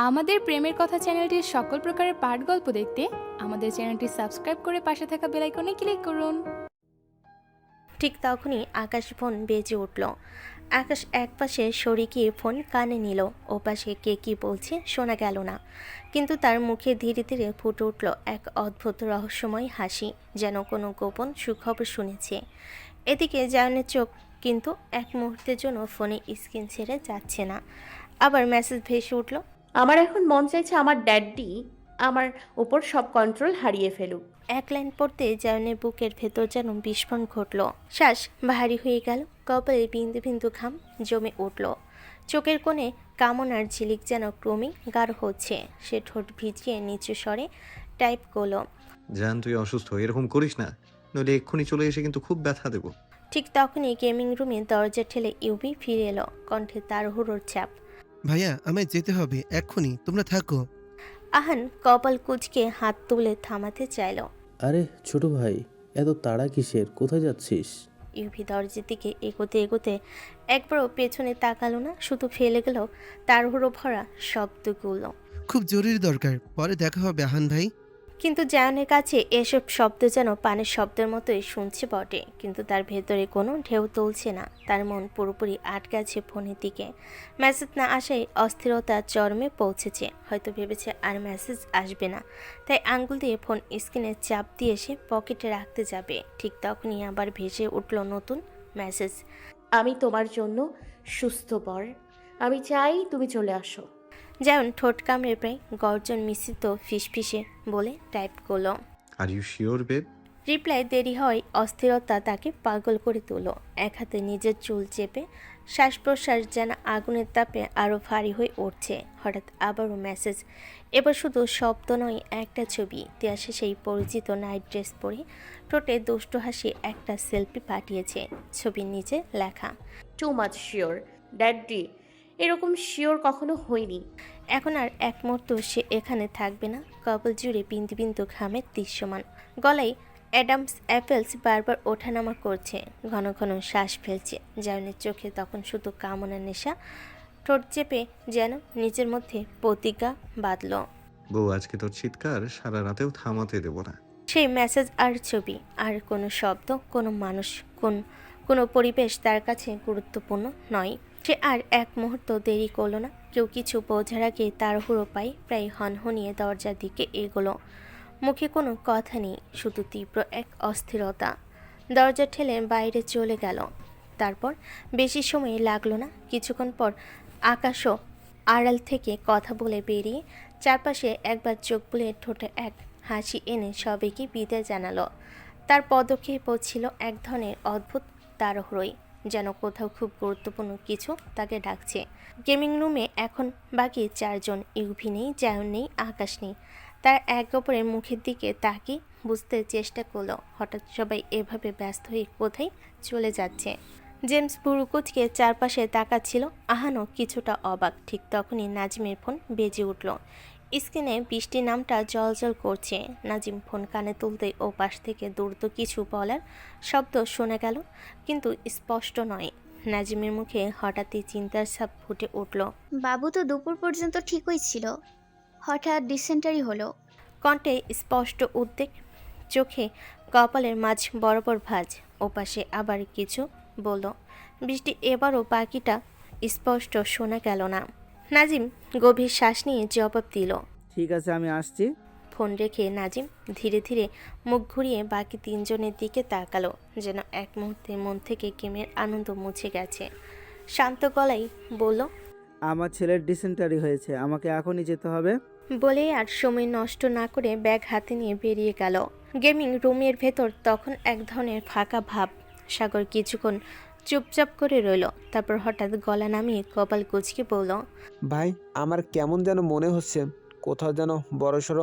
আমাদের প্রেমের কথা চ্যানেলটির সকল প্রকারের পাঠ গল্প দেখতে আমাদের চ্যানেলটি সাবস্ক্রাইব করে পাশে থাকা বেল আইকনে ক্লিক করুন। ঠিক তখনই আকাশ ফোন বেজে উঠল। আকাশ একপাশে সরে গিয়ে ফোন কানে নিল, ওপাশে কে কি বলছে শোনা গেল না, কিন্তু তার মুখে ধীরে ধীরে ফুটে উঠল এক অদ্ভুত রহস্যময় হাসি, যেন কোনো গোপন সুখবর শুনেছে। এদিকে জায়নের চোখ কিন্তু এক মুহূর্তের জন্য ফোনে স্ক্রিন ছেড়ে যাচ্ছে না। আবার মেসেজ ভেসে উঠল। আমার এখন মন চাইছে আমার ড্যাডি আমার উপর সব কন্ট্রোল হারিয়ে ফেলুক। এক লাইন পড়তে জায়নের বুকের ভেতর যেন বিস্ফোরণ ঘটল। শ্বাস ভারী হয়ে গেল, কপালে বিন্দু বিন্দু ঘাম জমে উঠল। চোখের কোণে কামনার ঝিলিক যেন ক্রমেই গাঢ় হচ্ছে। সে ঠোঁট ভিজিয়ে নিচু স্বরে টাইপ করল। জান, তুই অসুস্থ, এরকম করিস না, নইলে এক্ষুনি চলে এসে কিন্তু খুব ব্যথা দেবো। ঠিক তখনই গেমিং রুমে দরজা ঠেলে ইউবি ফিরে এলো, কণ্ঠে তার হুড়োর চাপ। ভাইয়া আমায় যেতে হবে এক্ষুনি, তোমরা থাকো। আহান কপাল কুঁচকে হাত তুলে থামাতে চাইল। আরে ছোট ভাই, এত তাড়া কিসের? কোথায় যাচ্ছিস? ইউভি দরজার দিকে এগোতে এগোতে একবারও পেছনে তাকালো না, শুধু ফেলে গেল তার হুড়ো ভরা শব্দগুলো। খুব জরুরি দরকার, পরে দেখা হবে আহান ভাই। কিন্তু জায়নের কাছে এসব শব্দ যেন পানির শব্দের মতোই শুনছে বটে, কিন্তু তার ভেতরে কোনো ঢেউ তুলছে না। তার মন পুরোপুরি আটকে আছে ফোনের দিকে। মেসেজ না আসায় অস্থিরতা চরমে পৌঁছেছে। হয়তো ভেবেছে আর মেসেজ আসবে না, তাই আঙ্গুল দিয়ে ফোন স্ক্রিনে চাপ দিয়ে এসে পকেটে রাখতে যাবে। ঠিক তখনই আবার ভেসে উঠল নতুন মেসেজ। আমি তোমার জন্য সুস্থ বর, আমি চাই তুমি চলে আসো। জায়ন ঠোঁট কামড়ে প্রায় গর্জন মিশ্রিত ফিসফিসে বলে টাইপ করলো। Are you sure babe? Reply দেরি হয় অস্থিরতা তাকে পাগল করে তুলল। এক হাতে নিজের চুল চেপে শ্বাস প্রশ্বাস যেন আগুনের তাপে আরও ভারী হয়ে উঠছে। হঠাৎ আবারও মেসেজ, এবার শুধু শব্দ নয়, একটা ছবি। ইতিহাসে সেই পরিচিত নাইট ড্রেস পরে ঠোঁটে দুষ্টু হাসি একটা সেলফি পাঠিয়েছে। ছবির নিচে লেখা, টু মাচ শিওর ড্যাডি, এরকম শিওর কখনো হয়নি। এখন আর এক মুহূর্ত সে এখানে থাকবে না। কপাল জুড়ে বিন্দু বিন্দু ঘামের দৃশ্যমান। গলায় অ্যাডামস অ্যাপেলস বারবার ওঠানামা করছে, ঘন ঘন শ্বাস ফেলছে। জায়নের চোখে তখন শুধু কামনার নেশা। ঠোঁট চেপে যেন নিজের মধ্যে প্রতিজ্ঞা বাঁধল। বউ, আজকে তোর চিৎকার সারা রাতেও থামাতে দেবো না। সেই মেসেজ আর ছবি, আর কোনো শব্দ, কোনো মানুষ, কোনো পরিবেশ তার কাছে গুরুত্বপূর্ণ নয়। সে আর এক মুহূর্ত দেরি করল না। কেউ কিছু বোঝার আগে তার হুড়ো পাই প্রায় হনহনিয়ে দরজার দিকে এগোলো। মুখে কোনো কথা নেই, শুধু তীব্র এক অস্থিরতা। দরজা ঠেলে বাইরে চলে গেল। তারপর বেশি সময় লাগলো না। কিছুক্ষণ পর আকাশও আড়াল থেকে কথা বলে বেরিয়ে চারপাশে একবার চোখ বুলিয়ে ঠোঁটে এক হাসি এনে সবাইকে বিদায় জানালো। তার পদক্ষেপও ছিল এক ধরনের অদ্ভুত তাড়াহুড়োই, যেন কোথাও খুব গুরুত্বপূর্ণ কিছু তাকে ডাকছে। গেমিং রুমে এখন বাকি চারজন, ইউভি নেই, জায়ন নেই, আকাশ নেই। তার একে অপরের মুখের দিকে তাকিয়ে বুঝতে চেষ্টা করলো হঠাৎ সবাই এভাবে ব্যস্ত হয়ে কোথায় চলে যাচ্ছে। জেমস বুরুকুচকে চারপাশে তাকাচ্ছিল, আহানও কিছুটা অবাক। ঠিক তখনই নাজিমের ফোন বেজে উঠল। স্ক্রিনে বৃষ্টির নামটা জলজল করছে। নাজিম ফোন কানে তুলতেই ও পাশ থেকে দ্রুত কিছু বলার শব্দ শোনা গেল, কিন্তু স্পষ্ট নয়। নাজিমের মুখে হঠাৎই চিন্তার ছাপ ফুটে উঠল। বাবু তো দুপুর পর্যন্ত ঠিকই ছিল, হঠাৎ ডিসেন্টারি হলো। কণ্ঠে স্পষ্ট উদ্বেগ, চোখে কপালের মাঝ বরাবর ভাঁজ। ওপাশে আবার কিছু বলল। বৃষ্টি এবারও বাকিটা স্পষ্ট শোনা গেল না। নাজিম গভীর শ্বাস নিয়ে জবাব দিল। ঠিক আছে, আমি আসছি। ফোন রেখে নাজিম ধীরে ধীরে মুখ ঘুরিয়ে বাকি তিনজনের দিকে তাকালো, যেন এক মুহূর্তে মন থেকে গেমের আনন্দ মুছে গেছে। শান্ত গলায় বলল, আমার ছেলের ডিসেন্টারি হয়েছে, আমাকে এখনই যেতে হবে। বলে আর সময় নষ্ট না করে ব্যাগ হাতে নিয়ে বেরিয়ে গেল। গেমিং রুমের ভেতর তখন এক ধরনের ফাঁকা ভাব। সাগর কিছুক্ষণ চুপচাপ করে রইল, তারপর হঠাৎ গলা নামিয়ে কপাল কুঁচকে বলল, ভাই, আমার কেমন যেন মনে হচ্ছে কোথাও যেন বড়সড়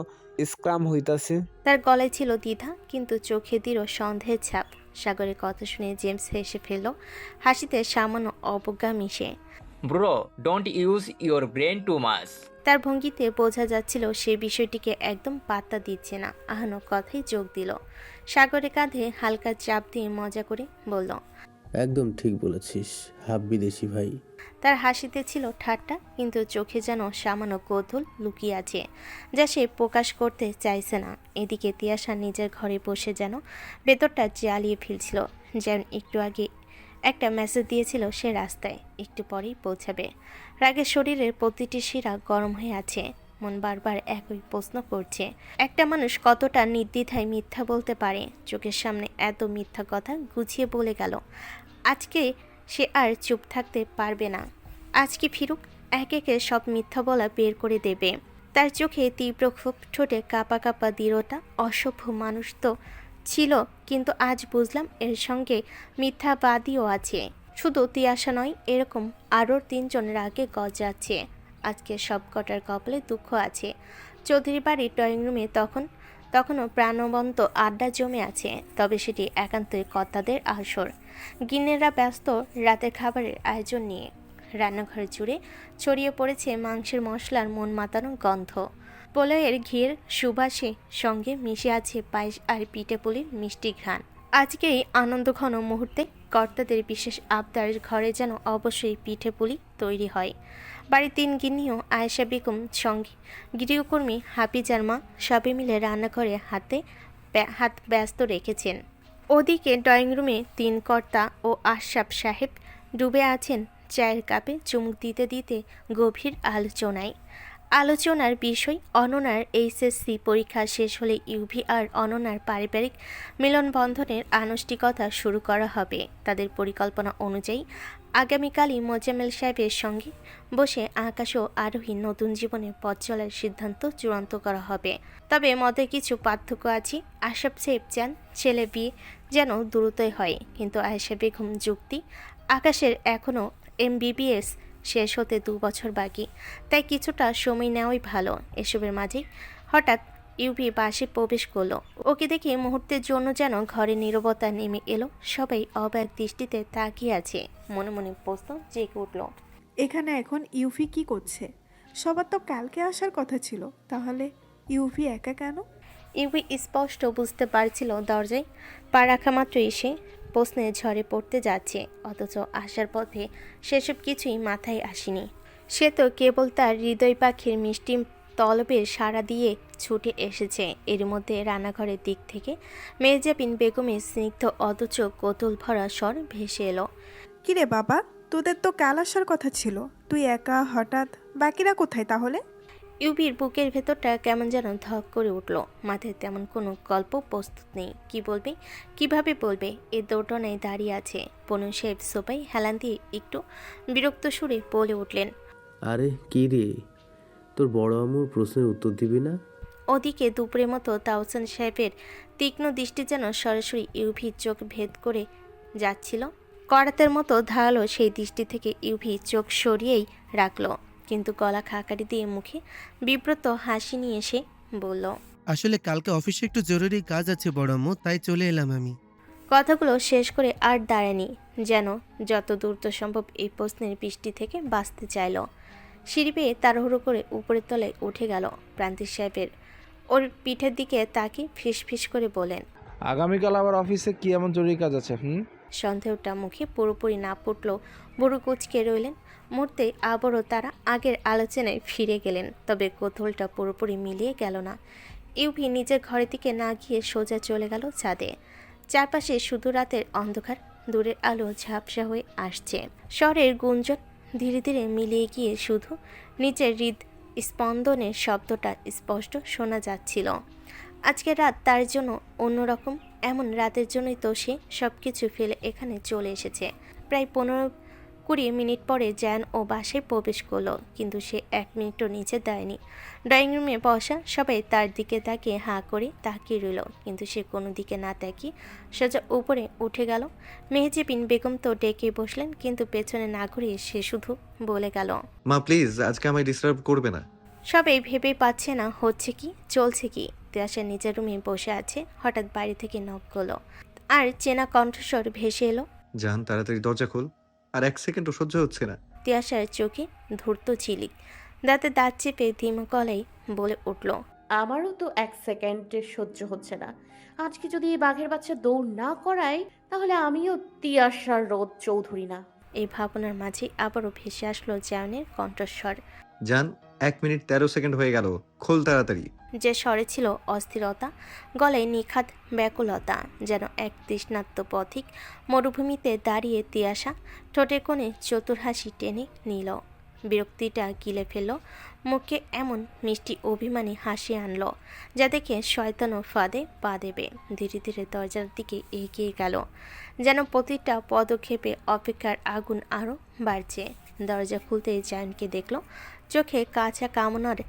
স্ক্রাম হইতাছে। তার গলায় ছিল দ্বিধা, কিন্তু চোখে দিল সন্দেহের ছাপ। সাগরের কথা শুনে জেমস হেসে ফেলল, হাসিতে সামান্য অবজ্ঞা মিশে। Bro, don't use your brain too much. তার ভঙ্গিতে বোঝা যাচ্ছিল সে বিষয়টিকে একদম পাত্তা দিচ্ছে না। আহানো কথাই যোগ দিল। সাগরের কাঁধে হালকা চাপ দিয়ে মজা করে বলল, একদম ঠিক বলেছিস, হাফ বিদেশি ভাই। তার হাসিতে ছিল ঠাট্টা, কিন্তু চোখে যেন সামান্য কৌতূহল লুকিয়ে আছে, যা সে প্রকাশ করতে চাইছে না। এদিকে তিয়াশা নিজের ঘরে বসে যেন ভেতরটা জ্বালিয়ে ফেলছিল। যেন একটু আগে একটা মেসেজ দিয়েছিল সে রাস্তায়, একটু পরেই পৌঁছাবে। রাগে শরীরের প্রতিটি শিরা গরম হয়ে আছে, মন বারবার একই প্রশ্ন করছে, একটা মানুষ কতটা নির্দ্বিধায় মিথ্যা বলতে পারে। চোখের সামনে এত মিথ্যা কথা গুছিয়ে বলে গেল। আজকে সে আর চুপ থাকতে পারবে না। আজকে ফিরুক, এক একে সব মিথ্যা বলা বের করে দেবে। তার চোখে তীব্র ক্ষোভ, ঠোঁটে কাঁপা কাঁপা দৃঢ়তা। অসভ্য মানুষ তো ছিল, কিন্তু আজ বুঝলাম এর সঙ্গে মিথ্যাবাদীও আছে। শুধু তিয়াশা নয়, এরকম আরও 3 জন রাগে গজাচ্ছে। আজকে সব কটার কপালে দুঃখ আছে। চৌধুরী বাড়ির ড্রয়িং রুমে তখনও প্রাণবন্ত আড্ডা জমে আছে, তবে সেটি একান্তই কর্তাদের আসর। গিন্নেরা ব্যস্ত রাতের খাবারের আয়োজন নিয়ে। রান্নাঘর জুড়ে ছড়িয়ে পড়েছে মাংসের মশলার মন মাতানো গন্ধ। পোলাওয়ের ঘিয়ের সুবাসে সঙ্গে মিশে আছে পায়েস আর পিঠেপুলির মিষ্টি ঘ্রাণ। আজকেই আনন্দঘন মুহূর্তে কর্তাদের বিশেষ আবদার, ঘরে যেন অবশ্যই পিঠেপুলি তৈরি হয়। বাড়ির 3 গিন্নিও আয়েশা বেগম সঙ্গে গৃহকর্মী হাফিজার মা সবে মিলে রান্নাঘরে হাত ব্যস্ত রেখেছেন। ওদিকে ড্রয়িং রুমে 3 কর্তা ও আশরাফ সাহেব ডুবে আছেন চায়ের কাপে চুমুক দিতে দিতে গভীর আলোচনার বিষয় অননার এইচএসসি পরীক্ষা শেষ হলে ইউভি আর অননার পারিবারিক মিলনবন্ধনের আনুষ্ঠানিকতা শুরু করা হবে। তাদের পরিকল্পনা অনুযায়ী আগামীকালই মোজাম্মেল সাহেবের সঙ্গে বসে আকাশ ও আরোহী নতুন জীবনে পথ চলার সিদ্ধান্ত চূড়ান্ত করা হবে। তবে মতে কিছু পার্থক্য আছে। আশরাফ সাহেব চান ছেলে বিয়ে যেন দ্রুতই হয়, কিন্তু আয়েশা বেগম যুক্তি, আকাশের এখনও MBBS শেষ হতে 2 বছর বাকি, তাই কিছুটা সময় নেওয়াই ভালো। এসবের মাঝে হঠাৎ ইউভি বাসে প্রবেশ করলো। ওকে দেখে মুহূর্তের জন্য যেন ঘরে নীরবতা নেমে এলো। সবাই অবাক দৃষ্টিতে তাকিয়ে আছে। মনে মনে প্রশ্ন জেগে উঠল, এখানে এখন ইউভি কি করছে? সবার তো কালকে আসার কথা ছিল, তাহলে ইউভি একা কেন? ইউভি স্পষ্ট বুঝতে পারছিল দরজায় পা রাখা মাত্র এসে প্রশ্নে ঝরে পড়তে যাচ্ছে, অথচ আসার পথে সেসব কিছুই মাথায় আসেনি। সে তো কেবল তার হৃদয় পাখির মিষ্টি তলবের সাড়া দিয়ে ছুটে এসেছে। এর মধ্যে রান্নাঘরের দিক থেকে মেহজাবিন বেগমের স্নিগ্ধ অথচ কৌতূহল ভরা স্বর ভেসে এলো। কিরে বাবা, তোদের তো কাল আসার কথা ছিল, তুই একা হঠাৎ? বাকিরা কোথায় তাহলে? ইউবির বুকের ভেতরটা কেমন যেন ধক করে উঠল। মাথায় তেমন কোনো গল্প প্রস্তুত নেই। কি বলবে, কিভাবে বলবে, এ দোটানায় দাঁড়িয়ে আছে। পনু সাহেব সোফায় হেলান দিয়ে একটু বিরক্ত সুরে বলে উঠলেন, আরে কি রে, তোর বড় আম্মুর প্রশ্নের উত্তর দিবি না? ওদিকে দুপুরের মতো তাওসান সাহেবের তীক্ষ্ণ দৃষ্টি যেন সরাসরি ইউভির চোখ ভেদ করে যাচ্ছিল। করাতের মতো ধারালো সেই দৃষ্টি থেকে ইউভি চোখ সরিয়েই রাখল, কিন্তু গলা খাকারি দিয়ে মুখে বিব্রত হাসি নিয়ে এসে বলল, আসলে কালকে অফিসে একটু জরুরি কাজ আছে বড় আম্মু, তাই চলে এলাম আমি। কথাগুলো শেষ করে আর দাঁড়ায়নি, যেন যত দ্রুত সম্ভব এই প্রশ্নের বৃষ্টি থেকে বাঁচতে চাইল। সিঁড়ি পেয়ে তাড়াহুড়ো করে উপরের তলায় উঠে গেল। প্রান্তিক সাহেবের ওর পিঠের দিকে তাকিয়ে ফিস করে বলেন, আগামীকাল আবার অফিসে কি এমন জরুরি কাজ আছে? সন্দেহটা মুখে পুরোপুরি না ফুটল। বুড়ো কুচকে রইলেন। মুহূর্তে আবারও তারা আগের আলোচনায় ফিরে গেলেন, তবে কৌতূহলটা পুরোপুরি মিলিয়ে গেল না। ইউভি নিজের ঘরের দিকে না গিয়ে সোজা চলে গেল ছাদে। চারপাশে শুধু রাতের অন্ধকার, দূরের আলো ঝাপসা হয়ে আসছে। শহরের গুঞ্জন ধীরে ধীরে মিলিয়ে গিয়ে শুধু নিচের স্পন্দনের শব্দটা স্পষ্ট শোনা যাচ্ছিল। আজকের রাত তার জন্য অন্যরকম। এমন রাতের জন্যই তো সে সব কিছু ফেলে এখানে চলে এসেছে। প্রায় 15-20 মিনিট পরে জায়ান ও বাসায় প্রবেশ করলো, কিন্তু সে 1 মিনিটও নিচে দেয়নি। ড্রয়িং রুমে বসা সবাই তার দিকে তাকিয়ে হাঁ করে তাকিয়ে রইল, কিন্তু সে কোনো দিকে না তাকিয়ে সোজা উপরে উঠে গেল। মেহজাবিন বেগম তো ডেকে বসলেন, কিন্তু পেছনে না ঘুরিয়ে সে শুধু বলে গেল, মা প্লিজ আজকে আমায় ডিস্টার্ব করবে না। সবাই ভেবে পাচ্ছে না হচ্ছে কি, চলছে কি। তিয়াশা নিজের রুমে বসে আছে, হঠাৎ বাইরে থেকে নক করলো, আর চেনা কণ্ঠস্বর ভেসে এলো, জান তাড়াতাড়ি দরজা খোল, আর 1 সেকেন্ডও সহ্য হচ্ছে না। তিয়াশার চোখে ধূর্ত ঝিলিক, দাঁতে দাঁত চেপে ধীমা গলায় বলে উঠল, আমারও তো 1 সেকেন্ডের সহ্য হচ্ছে না। আজকে যদি এই বাঘের বাচ্চা দৌড় না করায় তাহলে আমিও তিয়াশার রোদ চৌধুরী না। এই ভাবনার মাঝে আবারও ভেসে আসলো জায়নের কণ্ঠস্বর, জান 1 মিনিট 13 সেকেন্ড হয়ে গেল, খোল তাড়াতাড়ি। যে স্বরে ছিল অস্থিরতা, গলায় নিখাদ ব্যাকুলতা, যেন এক তৃষ্ণার্ত পথিক মরুভূমিতে দাঁড়িয়ে তিয়াশা ঠোঁটের কোণে চতুর হাসি টেনে নিল। বিরক্তিটা গিলে ফেলল, মুখে এমন মিষ্টি অভিমানী হাসি আনলো যা দেখে শয়তানও ফাঁদে পা দেবে। ধীরে ধীরে দরজার দিকে এগিয়ে গেল, যেন প্রতিটা পদক্ষেপে অপেক্ষার আগুন আরও বাড়ছে। দরজা খুলতেই জায়নকে দেখল, চোখে কাঁচা কামনার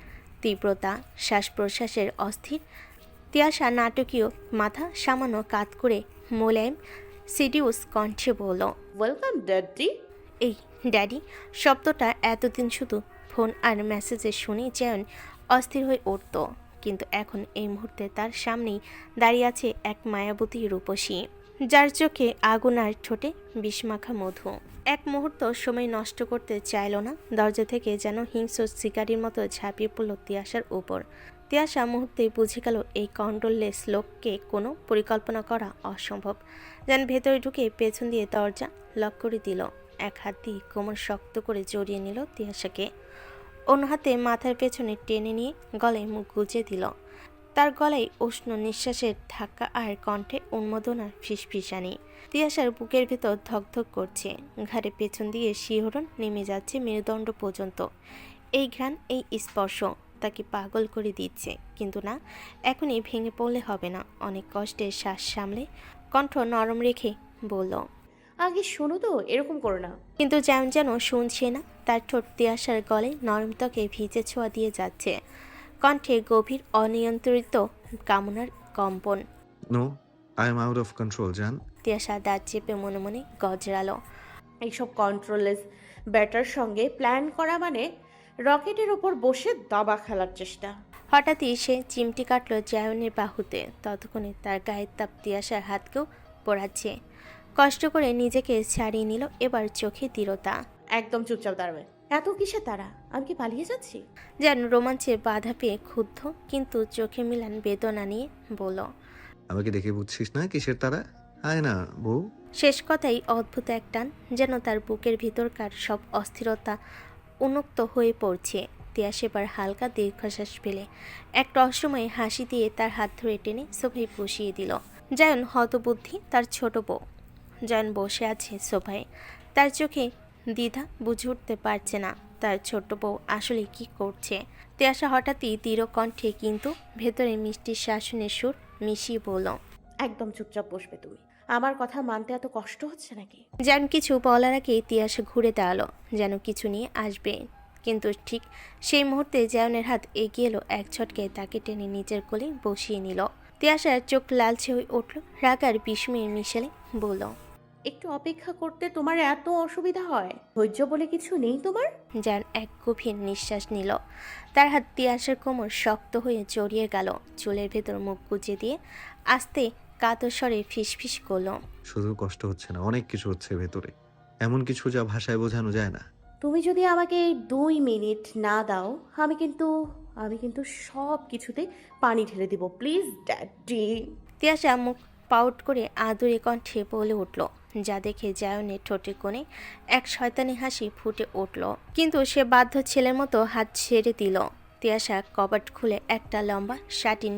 তীব্রতা, শ্বাস প্রশ্বাসের অস্থির। তিয়াশা নাটকীয় মাথা সামান্য কাত করে মোলায়েম সিডিউস কণ্ঠে বলল, ওয়েলকাম ড্যাডি। এই ড্যাডি শব্দটা এতদিন শুধু ফোন আর মেসেজে শুনে জায়ন অস্থির হয়ে উঠত, কিন্তু এখন এই মুহূর্তে তার সামনেই দাঁড়িয়ে আছে এক মায়াবতী রূপসী, যার চোখে আগুন আর ঠোঁটে বিষমাখা মধু। এক মুহূর্ত সময় নষ্ট করতে চাইল না, দরজা থেকে যেন হিংস্র শিকারির মতো ঝাঁপিয়ে পড়ল তিয়াশার উপর। তিয়াশা মুহূর্তেই বুঝে গেল এই কন্ট্রোললেস লোককে কোনো পরিকল্পনা করা অসম্ভব। যেন ভেতরে ঢুকে পেছন দিয়ে দরজা লক করে দিল, এক হাত দিয়ে কোমর শক্ত করে জড়িয়ে নিল তিয়াশাকে, অন্য হাতে মাথার পেছনে টেনে নিয়ে গলায় মুখ গুজে দিল। তার গলায় উষ্ণ নিঃশ্বাসের ধাক্কা আর কণ্ঠে উন্মাদনার ফিসফিসানি। তিয়াশার বুকের ভেতর ধকধক করছে, ঘাড়ে পেছন দিয়ে শিহরণ নেমে যাচ্ছে মেরুদণ্ড পর্যন্ত। এই ঘ্রাণ, এই স্পর্শ তাকে পাগল করে দিচ্ছে, কিন্তু না, এখনই ভেঙে পড়লে হবে না। অনেক কষ্টে শ্বাস সামলে কণ্ঠ নরম রেখে বলল, আগে শোনো তো, এরকম করো না। কিন্তু যেন শুনছে না। তার ঠোঁট তিয়াশার গলায় নরম ত্বকে ভিজে ছোঁয়া দিয়ে যাচ্ছে, কণ্ঠে গভীর অনিয়ন্ত্রিত কামনার কম্পন। No, I am out of control জান। তিয়াশা দাঁত চেপে মনে মনে গজরালো, এইসব কন্ট্রোললেস ব্যাটার সঙ্গে প্ল্যান করা মানে রকেটের ওপর বসে দাবা খেলার চেষ্টা। হঠাৎই সে চিমটি কাটল জায়নের বাহুতে, ততক্ষণে তার গায়ের তাপ তিয়াশার হাতকেও পোড়াচ্ছে। কষ্ট করে নিজেকে ছাড়িয়ে নিল, এবার চোখে দৃঢ়তা। একদম চুপচাপ দাঁড়াবে। এত কিসে তারা? আমি কি পালিয়ে যাচ্ছি? যেন রোমাঞ্চে বাধা পেয়ে ক্ষুব্ধ, কিন্তু চোখে মিলান বেদনা নিয়ে বলল, আমাকে দেখে বুঝছিস না কিসের তারা? আয় না বউ। শেষ কথাই অদ্ভুত এক টান, যেন তার বুকের ভিতরকার সব অস্থিরতা উন্মুক্ত হয়ে পড়ছে। তিয়াশা এবার হালকা দীর্ঘশ্বাস ফেলে এক রহস্যময় হাসি দিয়ে তার হাত ধরে টেনে সোফায় বসিয়ে দিল। জায়ন হতবুদ্ধি, তার ছোট বউ। জায়ন বসে আছে সোফায়, তার চোখে দ্বিধা বুঝে উঠতে পারছে না তার ছোট বউ আসলে কি করছে। তিয়াশা হঠাৎই দৃঢ় কণ্ঠে কিন্তু ভেতরে মিষ্টি শাসনের সুর মিশিয়ে বলল, একদম চুপচাপ বসবে তুমি। আমার কথা মানতে এত কষ্ট হচ্ছে নাকি? যেন কিছু বলার আগে তিয়াশা ঘুরে দাঁড়ালো, যেন কিছু নিয়ে আসবে, কিন্তু ঠিক সেই মুহূর্তে জায়নের হাত এগিয়ে এলো, এক ছটকে তাকে টেনে নিজের কোলে বসিয়ে নিল। তিয়াশার চোখ লালচে হয়ে উঠল, রাগ আর বিস্ময়ের মিশেলে বলল, একটু অপেক্ষা করতে তোমার এত অসুবিধা হয়? ধৈর্য বলে কিছু নেই তোমার? জান এক গভীর নিঃশ্বাস নিল, তার হাত তিয়াশার কোমর শক্ত হয়ে জড়িয়ে গেল, চুলের ভেতর মুখ গুজে দিয়ে আস্তে কাতর স্বরে ফিসফিস করলো, শুধু কষ্ট হচ্ছে না, অনেক কিছু হচ্ছে ভেতরে, এমন কিছু যা ভাষায় বোঝানো যায় না। তুমি যদি আমাকে 2 মিনিট না দাও, আমি কিন্তু সব কিছুতে পানি ঢেলে দিব। Please daddy. তিয়াশা মুখ পাউট করে আদুরে কণ্ঠে বলে উঠল, যা দেখে জায়নের ঠোঁটে কোণে এক শয়তানি হাসি ফুটে উঠল, কিন্তু সে বাধ্য ছেলের মতো হাত ছেড়ে দিল। তিয়াশা কবাট খুলে একটা লম্বা শাটিন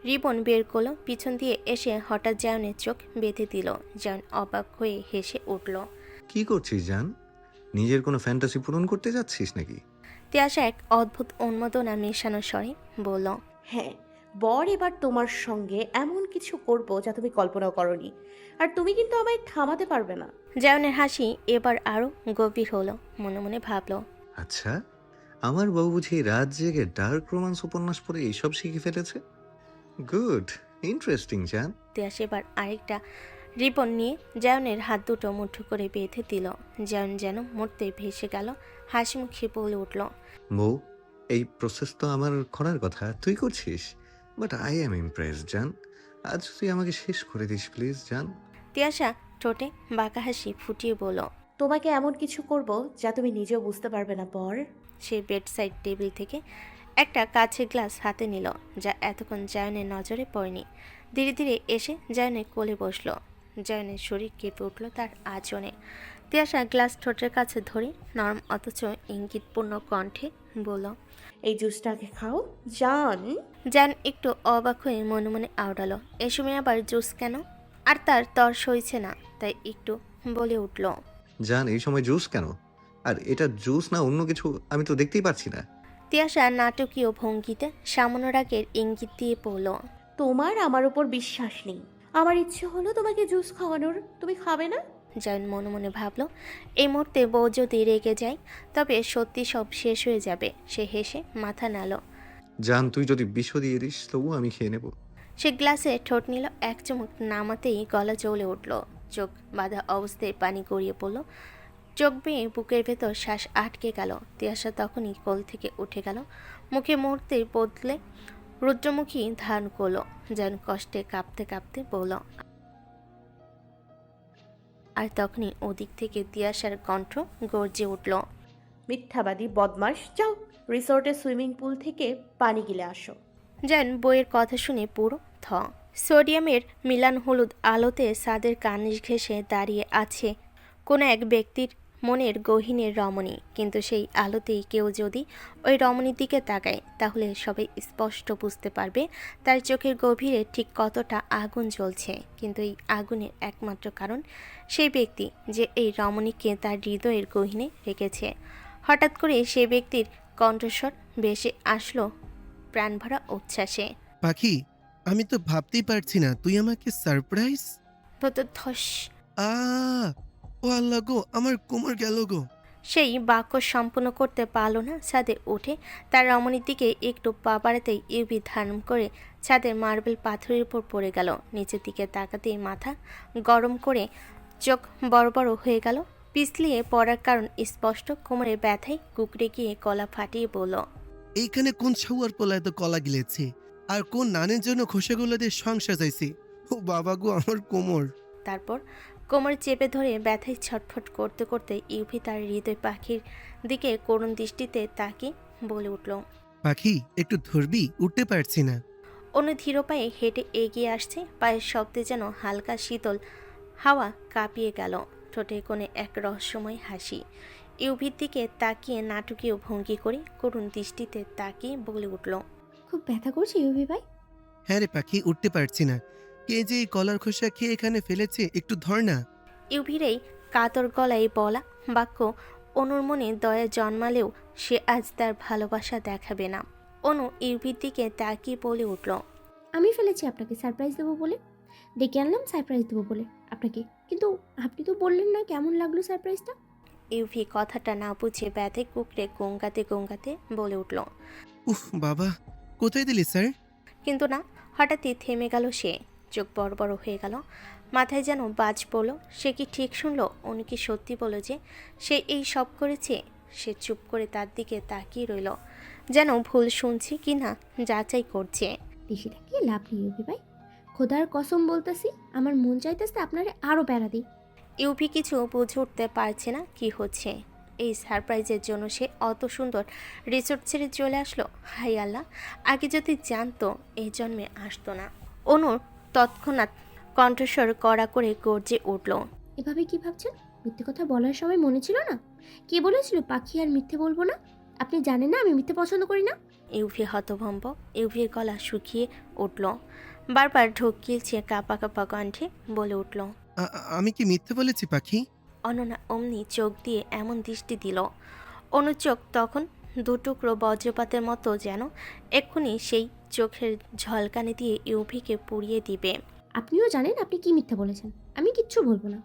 রিবন বের করলো, পিছন দিয়ে এসে হঠাৎ জায়নের চোখ বেঁধে দিল। জায়ন অবাক হয়ে হেসে উঠল। কি করছিস জান? নিজের কোনো ফ্যান্টাসি পূরণ করতে যাচ্ছিস নাকি? তিয়াশা এক অদ্ভুত উন্মাদনা মেশানো স্বরে বলল, হ্যাঁ, বর এবার তোমার সঙ্গে এমন কিছু করব যা তুমি কল্পনাও করনি, আর তুমি কিন্তু আমায় থামাতে পারবে না। জায়নের হাসি এবার আরো গভীর হলো, মনে মনে ভাবলো, আচ্ছা, আমার বউ বুঝি রাত জেগে ডার্ক রোমান্স উপন্যাস পড়ে এইসব শিখে ফেলেছে। গুড, ইন্টারেস্টিং জান। তিয়াশা এবার আরেকটা রিবন নিয়ে জায়নের হাত দুটো মুঠো করে বেঁধে দিল। জায়ন যেন মরতে ভেসে গেল, হাসি মুখে বলে উঠল, বউ, এই প্রসেস তো আমার করার কথা, তুই করছিস, বাট আই এম ইমপ্রেস জান। আজ তুই আমাকে শেষ করে দিস প্লিজ জান। তিয়াশা ঠোঁটে বাঁকা হাসি ফুটিয়ে বলল, তোমাকে এমন কিছু করব যা তুমি নিজেও বুঝতে পারবে না বর। সে বেড সাইড টেবিল থেকে একটা কাচের গ্লাস হাতে নিল, যা এতক্ষণ জায়নের নজরে পড়েনি। ধীরে ধীরে এসে জায়নের কোলে বসলো, জায়নের শরীর কেঁপে উঠল তার আচরণে। তিয়াশা গ্লাস ঠোঁটের কাছে ধরে নরম অথচ ইঙ্গিতপূর্ণ কণ্ঠে বলল, এই জুসটাকে খাও জান। জান একটু অবাক হয়ে মনে মনে আওড়ালো, এ সময় আবার জুস কেন? আর তার তর সইছে না, তাই একটু বলে উঠল, জান এই সময় জুস কেন? আর এটা জুস না অন্য কিছু আমি তো দেখতেই পাচ্ছি না। তিয়াশা নাটকীয় ভঙ্গিতে সামান্য রাগের ইঙ্গিত দিয়ে পড়ল, তোমার আমার উপর বিশ্বাস নেই। আমার ইচ্ছে হলো তোমাকে জুস খাওয়ানোর, তুমি খাবে না? জায়ন মনে মনে ভাবল, এই মুহূর্তে বউ যদি রেগে যায় তবে সত্যি সব শেষ হয়ে যাবে। সে হেসে মাথা নাড়ল। জান তুই যদি বিষ দিয়ে দিস তবু আমি খেয়ে নেব। সে গ্লাসে ঠোঁট নিল, এক চুমুক নামাতেই গলা জ্বলে উঠল। চোখ বাঁধা অবস্থায় পানি গড়িয়ে পড়ল। চোখ বেয়ে বুকের ভেতর শ্বাস আটকে গেল। তিয়াশা তখনই কোল থেকে উঠে গেল, মুখে মুহূর্তে বদলে রুদ্রমুখী ধারণ করলো। যেন কষ্টে কাঁপতে কাঁপতে বলল। আর তখনই ওদিক থেকে তিয়াশার কণ্ঠ গর্জে উঠল, মিথ্যাবাদী বদমাস, যাও রিসোর্টের সুইমিং পুল থেকে পানি গিলে আসো। যেন বইয়ের কথা শুনে পুরো থ। সোডিয়ামের মিলান হলুদ আলোতে ছাদের কার্নিশ ঘেঁষে দাঁড়িয়ে আছে কোনো এক ব্যক্তির মনের গহীনের রমণী। কিন্তু সেই আলোতেই কেউ যদি ওই রমণীর দিকে তাকায় তাহলে সবাই স্পষ্ট বুঝতে পারবে তার চোখের গভীরে ঠিক কতটা আগুন জ্বলছে। কিন্তু এই আগুনের একমাত্র কারণ সেই ব্যক্তি যে এই রমণীকে তার হৃদয়ের গহীনে রেখেছে। হঠাৎ করে সেই ব্যক্তির কণ্ঠস্বর ভেসে আসলো প্রাণভরা উচ্ছ্বাসে, পাখি, আমি তো ভাবতেই পারছি না তুই আমাকে সারপ্রাইজ। ধস। আ ও আল্লাহ গো, আমার কোমর গেল গো। সেই বাক্য সম্পূর্ণ করতে পারল না। ছাদে উঠে তার রমণীর দিকে একটু পা বাড়াতেই ইউভি ধারণ করে ছাদের মার্বেল পাথরের উপর পড়ে গেল। নিচের দিকে তাকাতেই মাথা গরম করে চোখ বড় বড় হয়ে গেল। পিছলিয়ে পড়ার কারণ স্পষ্ট, কোমরে ব্যথায় কুকড়ে গিয়ে গলা ফাটিয়ে বলল, এইখানে কোন ছাউয়ার পোলা এত কলা গিলেছে আর কোন নানের জন্য খোসাগুলো দিয়ে সংসার চাইছে। ও বাবা গো, আমার কোমর। তারপর কোমর চেপে ধরে ব্যথায় ছটফট করতে করতে ইউভি তার হৃদয় পাখির দিকে করুণ দৃষ্টিতে তাকিয়ে বলে উঠল, পাখি একটু ধরবি, উঠতে পারছি না। অনু ধীর পায়ে হেঁটে এগিয়ে আসছে। পায়ের শব্দে যেন হালকা শীতল হাওয়া কাঁপিয়ে গেল। ঠোঁটে কোণে এক রহস্যময় হাসি। ইউভির দিকে তাকিয়ে নাটকীয় ভঙ্গি করে করুণ দৃষ্টিতে তাকিয়ে বলে উঠল, খুব ব্যথা করছে ইউভি ভাই? হ্যাঁ রে পাখি, উঠতে পারছি না। কে যে এই কলার খোসা খেয়ে এখানে ফেলেছে, একটু ধর না। ইউভির এই কাতর গলায় বলা বাক্য অনুর মনে দয়া জন্মালেও সে আজ তার ভালোবাসা দেখাবে না। অনু ইউভির দিকে তাকিয়ে বলে উঠল, আমি ফেলেছি আপনাকে সারপ্রাইজ দেবো বলে, ডেকে আনলাম সারপ্রাইজ দেবো বলে আপনাকে, কিন্তু আপনি তো বললেন না কেমন লাগলো সারপ্রাইজটা। ইউভি কথাটা না বুঝে ব্যথে কুকড়ে গঙ্গাতে গঙ্গাতে বলে উঠল, উফ বাবা, কোথায় দিলি স্যার? কিন্তু না, হঠাৎই থেমে গেল সে। চোখ বড় বড় হয়ে গেল, মাথায় যেন বাজ পড়ল। সে কি ঠিক শুনলো? উনি কি সত্যি বলল যে সে এই সব করেছে? সে চুপ করে তার দিকে তাকিয়ে রইল, যেন ভুল শুনছি কি না যাচাই করছে। বেশি থাকিয়ে লাভ নেই ইউভি ভাই, খোদার কসম বলতেছি আমার মন চাইতেছে আপনারে আরও প্যারা দিই। ইউভি কিছু বুঝে উঠতে পারছে না কি হচ্ছে। এই সারপ্রাইজের জন্য সে অত সুন্দর রিসোর্ট ছেড়ে চলে আসলো। হাই আল্লাহ, আগে যদি জানতো এই জন্মে আসতো না। অনুর তৎক্ষণাৎ কণ্ঠস্বর কড়া করে গর্জে উঠল, এভাবে কি ভাবছেন? মিথ্যে কথা বলার সময় মনে ছিল না? কে বলেছিল পাখি আর মিথ্যে বলবো না? আপনি জানেন না আমি মিথ্যে পছন্দ করি না। ইউভি হতভম্ব। ইউভির গলা শুকিয়ে উঠল, বারবার ঢোক গিলছে কাঁপা কাঁপা কণ্ঠে বলে উঠল, আমি কি মিথ্যে বলেছি পাখি? অননা অমনি চোখ দিয়ে এমন দৃষ্টি দিল, অনুর চোখ তখন দুটুকরো বজ্রপাতের মতো, যেন এক্ষুনি সেই চোখের ঝলকানি দিয়ে ইউভিকে পুড়িয়ে দিবে। আপনিও জানেন আপনি কি মিথ্যা বলেছেন, আমি কিচ্ছু বলবো না।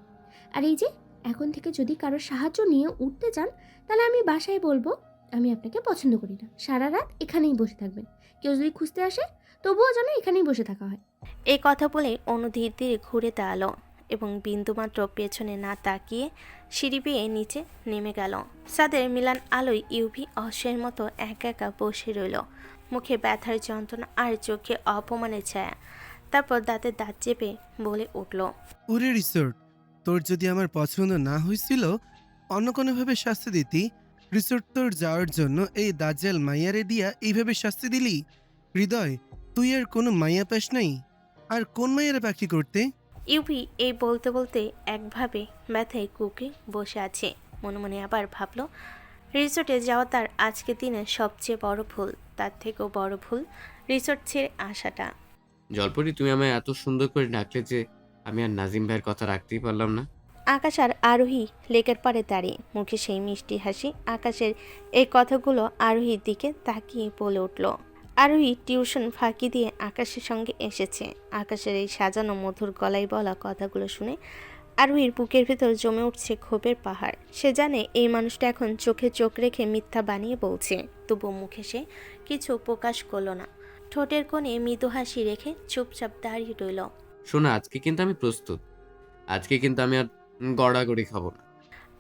আর এই যে এখন থেকে যদি কারোর সাহায্য নিয়ে উঠতে চান তাহলে আমি বাসায় বলবো আমি আপনাকে পছন্দ করি না, সারা রাত এখানেই বসে থাকবেন। কেউ যদি খুঁজতে আসে তবুও যেন এখানেই বসে থাকা হয়। এই কথা বলে অনু ধীরে ধীরে ঘুরে দাঁড়ালো এবং বিন্দুমাত্র পেছনে না তাকিয়ে সিঁড়ি বেয়ে নিচে নেমে গেল। ছাদের মিলান আলোয় ইউভি অসহায়ের মতো একা একা বসে রইল, মুখে ব্যথার যন্ত্রণা আর চোখে অপমানের ছায়া। তারপর দাঁতে দাঁত চেপে বলে উঠল, ওরে রিসোর্ট, তোর যদি আমার পছন্দ না হয়েছিল অন্য কোনোভাবে শাস্তি দিতি। রিসোর্ট তোর যাওয়ার জন্য এই দাজ্জাল মাইয়ারে দিয়া এইভাবে শাস্তি দিলি? হৃদয়, তুই আর কোনো মাইয়া পাস নাই? আর কোন মাইয়ারে পাখি করতে? ইউভি এই বলতে বলতে একভাবে ব্যথায় কুকড়ে বসে আছে। মনে মনে আবার ভাবলো রিসোর্টে যাওয়া তার আজকের দিনের সবচেয়ে বড় ভুল। তার থেকেও বড় ভুল রিসোর্ট ছেড়ে আসাটা। জলপরি, তুমি আমায় এত সুন্দর করে ডাকলে যে আমি আর নাজিম ভাইয়ের কথা রাখতেই পারলাম না। আকাশ আর আরোহী লেকের পাড়ে দাঁড়িয়ে, মুখে সেই মিষ্টি হাসি। আকাশের এই কথাগুলো আরোহীর দিকে তাকিয়ে বলে উঠল। আরোহী টিউশন ফাঁকি দিয়ে আকাশের সঙ্গে এসেছে। আকাশের এই সাজানো মধুর গলায় বলা কথাগুলো শুনে আরোহীর বুকের ভেতর জমে উঠছে ক্ষোভের পাহাড়। সে জানে এই মানুষটা এখন চোখে চোখ রেখে মিথ্যা বানিয়ে বলছে, তবু মুখে সে কিছু প্রকাশ করল না। ঠোঁটের কোণে মৃদু হাসি রেখে চুপচাপ দাঁড়িয়ে রইল। শোনা, আজকে কিন্তু আমি প্রস্তুত। আজকে কিন্তু আমি আর গড়াগড়ি খাবো না।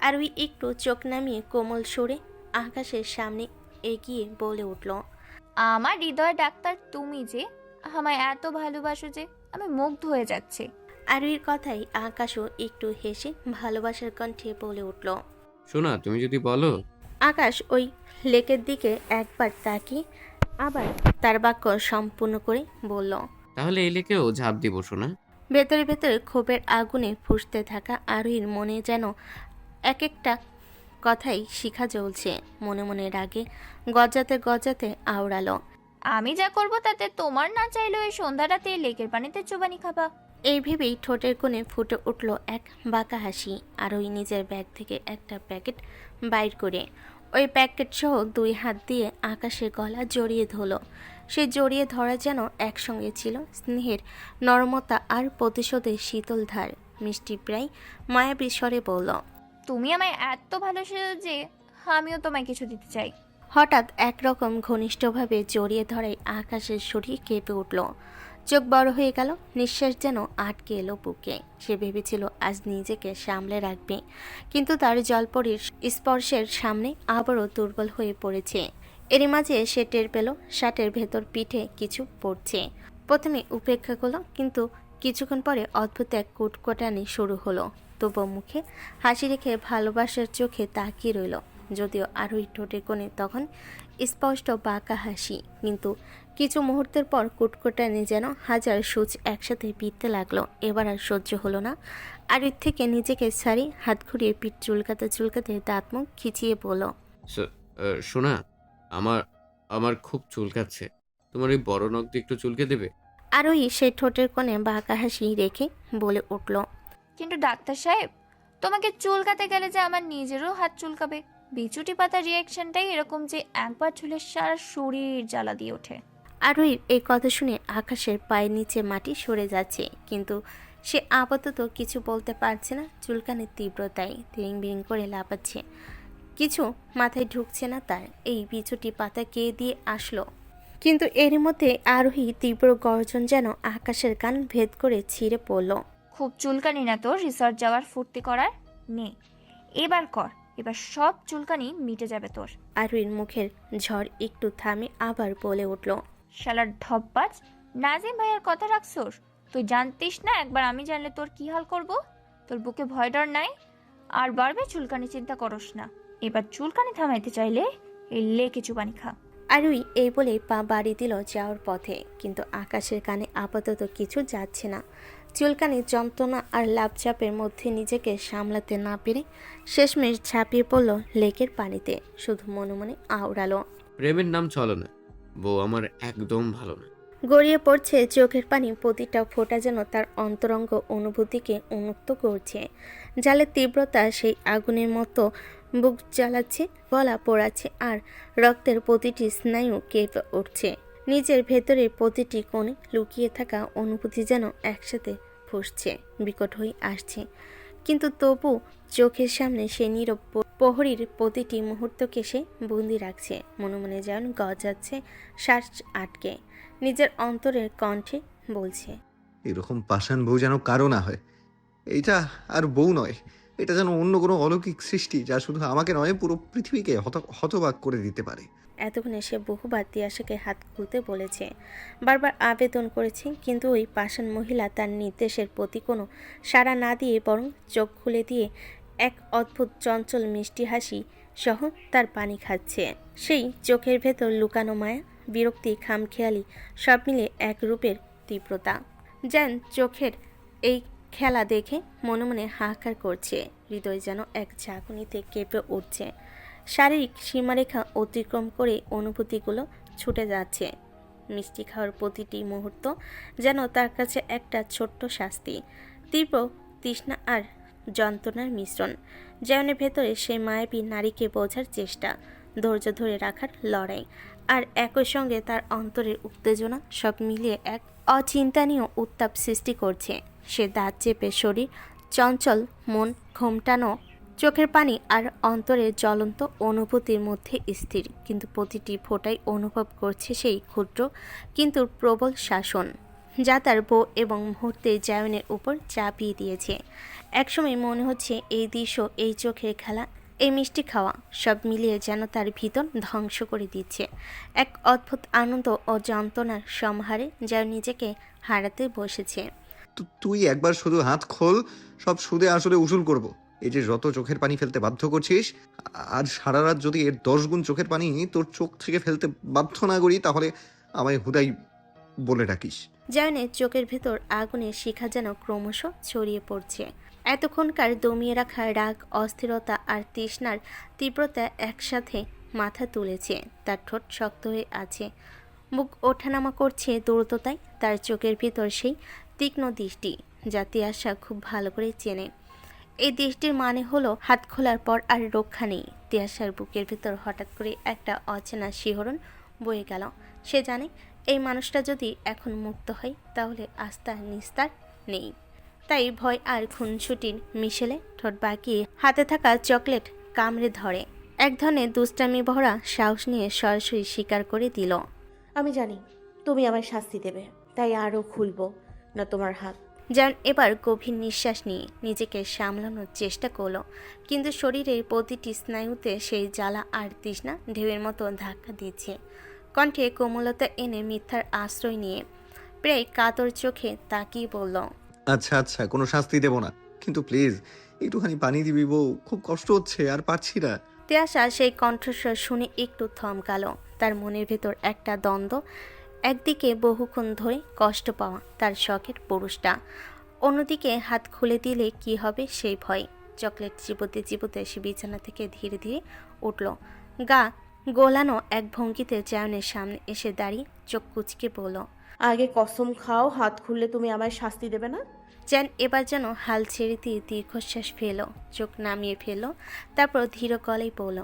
আরোহী একটু চোখ নামিয়ে কোমল সরে আকাশের সামনে এগিয়ে বলে উঠল, আমার হৃদয় ডাক্তার তুমি যে, আমায় এত ভালোবাসো যে আমি মুগ্ধ হয়ে যাচ্ছি। আরোহীর কথাই আকাশও একটু হেসে ভালোবাসার কণ্ঠে বলে উঠল। শোনা, তুমি যদি বলো। আকাশ ওই লেকের দিকে একবার তাকিয়ে আবার তার বাক্য সম্পূর্ণ করে বলল, তাহলে এই লেকেও ঝাঁপ দিব শোনা। ভেতরে ভেতরে ক্ষোভের আগুনে ফুঁসতে থাকা আরোহীর মনে যেন এক একটা কথাই শিখা জ্বলছে। মনে মনে রাগে গজাতে গজাতে আওড়ালো, আমি যা করব তাতে তোমার না চাইলেও এই সন্ধ্যাটাতে লেকের পানিতে চুবানি খাবা। এই ভেবেই ঠোঁটের কোণে ফুটে উঠল এক বাঁকা হাসি। আরোহী নিজের ব্যাগ থেকে একটা প্যাকেট বাইর করে ওই প্যাকেট সহ দুই হাত দিয়ে আকাশের গলা জড়িয়ে ধরল। সে জড়িয়ে ধরা যেন একসঙ্গে ছিল স্নেহের নরমতা আর প্রতিশোধের শীতল ধার। মিষ্টি প্রায় মায়াবী স্বরে বলল, তুমি আমায় এত ভালোবাসো যে আমিও তোমায় কিছু দিতে চাই। হঠাৎ একরকম ঘনিষ্ঠভাবে জড়িয়ে ধরায় আকাশের শরীর কেঁপে উঠল। চোখ বড় হয়ে গেল, নিঃশ্বাস যেন আটকে এলো বুকে। সে ভেবেছিল আজ নিজেকে সামলে রাখবে, কিন্তু তার জলপরীর স্পর্শের সামনে আবারও দুর্বল হয়ে পড়েছে। এরই মাঝে সে টের পেল শার্টের ভেতর পিঠে কিছু পড়ছে। প্রথমে উপেক্ষা করলো, কিন্তু কিছুক্ষণ পরে অদ্ভুত এক কুটকুটানি শুরু হলো। তবু মুখে হাসি রেখে ভালোবাসার চোখে তাকিয়ে রইল। যদিও আরোহী ঠোঁটের কোণে তখন স্পষ্ট বাঁকা হাসি, কিন্তু কিছু মুহূর্তের পর কুটকুটানি যেন হাজার সূচ একসাথে পিটতে লাগলো। এবার আর সহ্য হলো না। আরোহীর থেকে নিজেকে ছাড়ি হাত ঘুরিয়ে পিঠ চুলকাতে চুলকাতে দাঁত মুখ খিচিয়ে বলল, শোনা, আমার আমার খুব চুলকাচ্ছে। তোমার এই বড় নখ দিয়ে একটু চুলকে দেবে? আরোহী সেই ঠোঁটের কোণে বাঁকা হাসি রেখে বলে উঠল, কিন্তু ডাক্তার সাহেব, তোমাকে চুলকাতে গেলে যে আমার নিজেরও হাত চুলকাবে। বিচুটি পাতার রিয়াকশনটাই এরকম যে একবার চুলে সারা শরীর জ্বালা দিয়ে ওঠে। আরোহীর এই কথা শুনে আকাশের পায়ের নিচে মাটি সরে যাচ্ছে, কিন্তু সে আপাতত কিছু বলতে পারছে না। চুলকানির তীব্রতায় তিরিং বিরিং করে লাফাচ্ছে। কিছু মাথায় ঢুকছে না তার। এই বিচুটি পাতা কে দিয়ে আসলো? কিন্তু এর মধ্যে আরোহী তীব্র গর্জন যেন আকাশের কান ভেদ করে ছিঁড়ে পড়ল। খুব চুলকানি না তোর রিসর্ট যাওয়ার ফুর্তি করার? নে এবার কর, এবার সব চুলকানি মিটে যাবে তোর। আরোহীর মুখের ঝড় একটু থামে আবার বলে উঠল, শালার ঢপবাজ, নাজিম ভাইয়ের কথা রাখছোস? তুই জানতিস না একবার আমি জানলে তোর কি হাল করব? তোর বুকে ভয় ডর নাই? আর বাড়বে চুলকানি, চিন্তা করস না। এবার চুলকানি থামাইতে চাইলে এই লেকে চুবানি খা। আরোহী এই বলে পা বাড়ি দিল যাওয়ার পথে, কিন্তু আকাশের কানে আপাতত কিছু যাচ্ছে না। চুলকানির যন্ত্রণা আর লাভচাপের মধ্যে নিজেকে সামলাতে না পেরে শেষমেশ ঝাঁপিয়ে পড়ল লেকের পানিতে। শুধু মনে মনে আওড়ালো, প্রেমের নাম চলো না, বউ আমার একদম ভালো না। গড়িয়ে পড়ছে চোখের পানি, প্রতিটা ফোঁটা যেন তার অন্তরঙ্গ অনুভূতিকে উন্মুক্ত করছে। জালের তীব্রতা সেই আগুনের মতো বুক জ্বালাচ্ছে, গলা পোড়াচ্ছে, আর রক্তের প্রতিটি স্নায়ু কেঁপে উঠছে। নিজের ভেতরের প্রতিটি কোণে লুকিয়ে থাকা অনুভূতি যেন একসাথে ফুঁসছে, বিকট হয়ে আসছে। কিন্তু তবু চোখের সামনে সে নীরব প্রহরীর প্রতিটি মুহূর্তকে সে বন্দি রাখছে। মনে মনে যেন গজাচ্ছে শ্বাস আটকে। নিজের অন্তরের কণ্ঠে বলছে, এরকম পাষাণ বউ যেন কারো না হয়। এইটা আর বউ নয়, এটা যেন অন্য কোনো অলৌকিক সৃষ্টি, যা শুধু আমাকে নয় পুরো পৃথিবীকে হতবাক করে দিতে পারে। এতক্ষণে সে বহুবার তিয়াশাকে হাত খুলতে বলেছে, বারবার আবেদন করেছে, কিন্তু ওই পাষাণ মহিলা তার নির্দেশের প্রতি কোনো সাড়া না দিয়ে বরং চোখ খুলে দিয়ে এক অদ্ভুত চঞ্চল মিষ্টি হাসি সহ তার পানি খাচ্ছে। সেই চোখের ভেতর লুকানো মায়া, বিরক্তি, খামখেয়ালি সব মিলে এক রূপের তীব্রতা। যেন চোখের এই খেলা দেখে মনে মনে হাহাকার করছে। হৃদয় যেন এক ঝাঁকুনিতে কেঁপে উঠছে। শারীরিক সীমারেখা অতিক্রম করে অনুভূতিগুলো ছুটে যাচ্ছে। মিষ্টি খাওয়ার প্রতিটি মুহূর্ত যেন তার কাছে একটা ছোট্ট শাস্তি। তীব্র তৃষ্ণা আর যন্ত্রণার মিশ্রণ। জায়নের ভেতরে সেই মায়াবী নারীকে বোঝার চেষ্টা, ধৈর্য ধরে রাখার লড়াই, আর একই সঙ্গে তার অন্তরের উত্তেজনা সব মিলিয়ে এক অচিন্তানীয় উত্তাপ সৃষ্টি করছে। সে দাঁত চেপে শরীর চঞ্চল, মন ঘোমটানো, চোখের পানি আর অন্তরের জ্বলন্ত অনুভূতির মধ্যে স্থির, কিন্তু প্রতিটি ফোঁটাই অনুভব করছে সেই ক্ষুদ্র কিন্তু প্রবল শাসন, যা তার বউ এবং মুহূর্তে জায়নের উপর চাপিয়ে দিয়েছে। একসময় মনে হচ্ছে এই দৃশ্য, এই চোখের খেলা, এই মিষ্টি খাওয়া সব মিলিয়ে যেন তার ভিতর ধ্বংস করে দিচ্ছে। এক অদ্ভুত আনন্দ ও যন্ত্রণার সমাহারে যা নিজেকে হারাতে বসেছে। তুই একবার শুধু হাত খোল, সব সুদে আসলে উসুল করব। এই যে যত চোখের পানি ফেলতে বাধ্য করছিস, আর সারা রাত যদি এর 10 গুণ চোখের পানি তোর চোখ থেকে ফেলতে বাধ্য না করি, তাহলে আমায় হুদাই বলে ডাকিস। জায়নের চোখের ভেতর আগুনের শিখা যেন ক্রমশ ছড়িয়ে পড়ছে। এতক্ষণকার দমিয়ে রাখা রাগ, অস্থিরতা আর তৃষ্ণার তীব্রতা একসাথে মাথা তুলেছে। তার ঠোঁট শক্ত হয়ে আছে, মুখ ওঠানামা করছে দ্রুততায়। তার চোখের ভিতর সেই তীক্ষ্ণ দৃষ্টি, যা তিয়াশা খুব ভালো করে চেনে। এই দৃষ্টির মানে হলো হাত খোলার পর আর রক্ষা নেই। তিয়াশার বুকের ভেতর হঠাৎ করে একটা অচেনা শিহরণ বয়ে গেল। সে জানে এই মানুষটা যদি এখন মুক্ত হয়, তাহলে আস্থা নিস্তার নেই। তাই ভয় আর খুনসুটির মিশেলে ঠোঁট বাঁকিয়ে হাতে থাকা চকলেট কামড়ে ধরে। এক ধরনের দুষ্টামি ভরা সাহস নিয়ে সরাসরি স্বীকার করে দিল, আমি জানি তুমি আমায় শাস্তি দেবে, তাই আরও খুলবো না তোমার হাত। জান এবার গভীর নিঃশ্বাস নিয়ে নিজেকে সামলানোর চেষ্টা করলো, কিন্তু শরীরের প্রতিটি স্নায়ুতে সেই জ্বালা আর তৃষ্ণা ঢেউয়ের মতো ধাক্কা দিচ্ছে। কণ্ঠে কোমলতা এনে মিথ্যার আশ্রয় নিয়ে প্রায় কাতর চোখে তাকিয়ে বলল, আচ্ছা আচ্ছা, কোনো শাস্তি দেব না, কিন্তু প্লিজ একটুখানি পানি দিবি বউ, খুব কষ্ট হচ্ছে, আর পারছি না। তিয়াশা সেই কণ্ঠস্বর শুনে একটু থমকালো। তার মনের ভেতর একটা দ্বন্দ্ব, একদিকে বহুক্ষণ ধরে কষ্ট পাওয়া তার শখের পুরুষটা, অন্যদিকে হাত খুলে দিলে কি হবে সেই ভয়। চকলেট চিবোতে চিবোতে সে বিছানা থেকে ধীরে ধীরে উঠল। গা গোলানো এক ভঙ্গিতে জায়নের সামনে এসে দাঁড়িয়ে চোখ কুচকে বলল, আগে কসম খাও হাত খুললে তুমি আমায় শাস্তি দেবে না। জান এবার যেন হাল ছেড়ে দিয়ে দীর্ঘশ্বাস ফেলো, চোখ নামিয়ে ফেলো, তারপর ধীর গলায় বলল,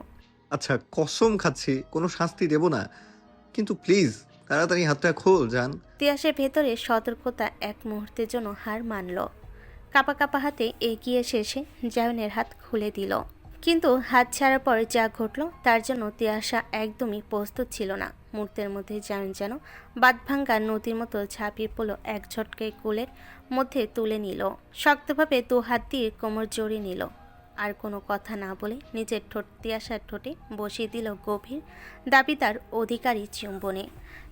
আচ্ছা কসম খাচ্ছি কোনো শাস্তি দেব না, কিন্তু প্লিজ তাড়াতাড়ি হাতটা খোল জান। তিয়াসের ভেতরে সতর্কতা এক মুহূর্তের জন্য হার মানল। কাপা কাপা হাতে এগিয়ে এসে জায়নের হাত খুলে দিল, কিন্তু হাত ছাড়ার পর যা ঘটল তার জন্য তিয়াশা একদমই প্রস্তুত ছিল না। মুহূর্তের মধ্যে জায়ন যেন বাঁধভাঙ্গা নদীর মতো ঝাঁপিয়ে পড়ল, এক ঝটকে কোলের মধ্যে তুলে নিল, শক্তভাবে দু হাত দিয়ে কোমর জড়িয়ে নিল। আর কোনো কথা না বলে নিজের ঠোঁট তিয়াশার ঠোঁটে বসিয়ে দিল গভীর দাবিদার অধিকারী চুম্বনে।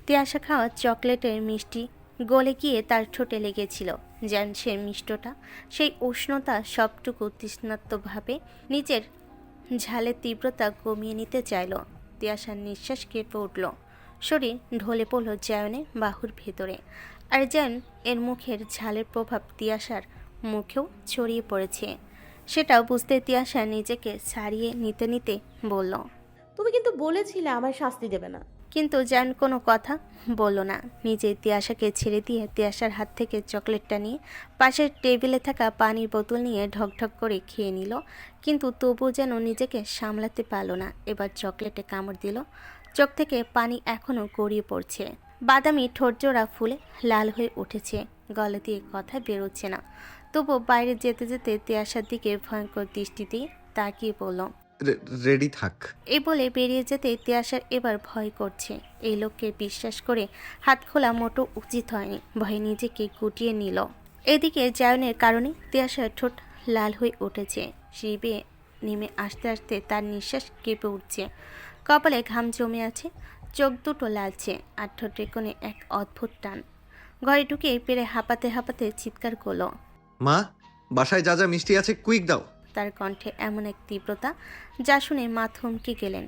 তিয়াশা খাওয়া চকলেটের মিষ্টি গলে গিয়ে তার ঠোঁটে লেগেছিল। যেন সে মিষ্টটা, সেই উষ্ণতা সবটুকু তৃষ্ণার্তভাবে নিজের ঝালের তীব্রতা কমিয়ে নিতে চাইল। তিয়াশার নিঃশ্বাস কেঁপে উঠল, শরীর ঢলে পড়ল জায়নের বাহুর ভেতরে, আর যেন এর মুখের ঝালের প্রভাব তিয়াশার মুখেও ছড়িয়ে পড়েছে। সেটাও বুঝতে তিয়াশা নিজেকে ছাড়িয়ে নিতে নিতে বলল, তুমি কিন্তু বলেছিলে আমায় শাস্তি দেবে না। কিন্তু জান কোনো কথা বলল না। নিজে তিয়াশাকে ছেড়ে দিয়ে তিয়াশার হাত থেকে চকলেটটা নিয়ে পাশের টেবিলে থাকা পানির বোতল নিয়ে ঢকঢক করে খেয়ে নিল, কিন্তু তবুও যেন নিজেকে সামলাতে পারল না। এবার চকলেটে কামড় দিল, চোখ থেকে পানি এখনও গড়িয়ে পড়ছে। বাদামি ঠোঁটজোড়া ফুলে লাল হয়ে উঠেছে, গলা দিয়ে কথা বেরোচ্ছে না। তবু বাইরে যেতে যেতে তিয়াশার দিকে ভয়ঙ্কর দৃষ্টি দিয়ে তাকিয়ে বলল, রেডি থাক। এই বলে বেরিয়ে যেতে তিয়াশার এবার ভয় করছে। এই লোককে বিশ্বাস করে হাত খোলা মোটো উচিত হয়নি। ভয়ে নিজেকে গুটিয়ে নিল। এদিকে জায়নের কারণে তিয়াশার ঠোঁট লাল হয়ে উঠেছে। সিঁড়ি বেয়ে নেমে আসতে আসতে তার নিঃশ্বাস কেঁপে উঠছে, কপালে ঘাম জমে আছে, চোখ দুটো লালছে, আর ঠোঁটের কোণে এক অদ্ভুত টান। ঘরে ঢুকে পেরে হাঁপাতে হাঁপাতে চিৎকার করলো, মা বাসায় যা যা মিষ্টি আছে কুইক দাও। তার কণ্ঠে এমন এক তীব্রতা যা শুনে মা থমকে গেলেন।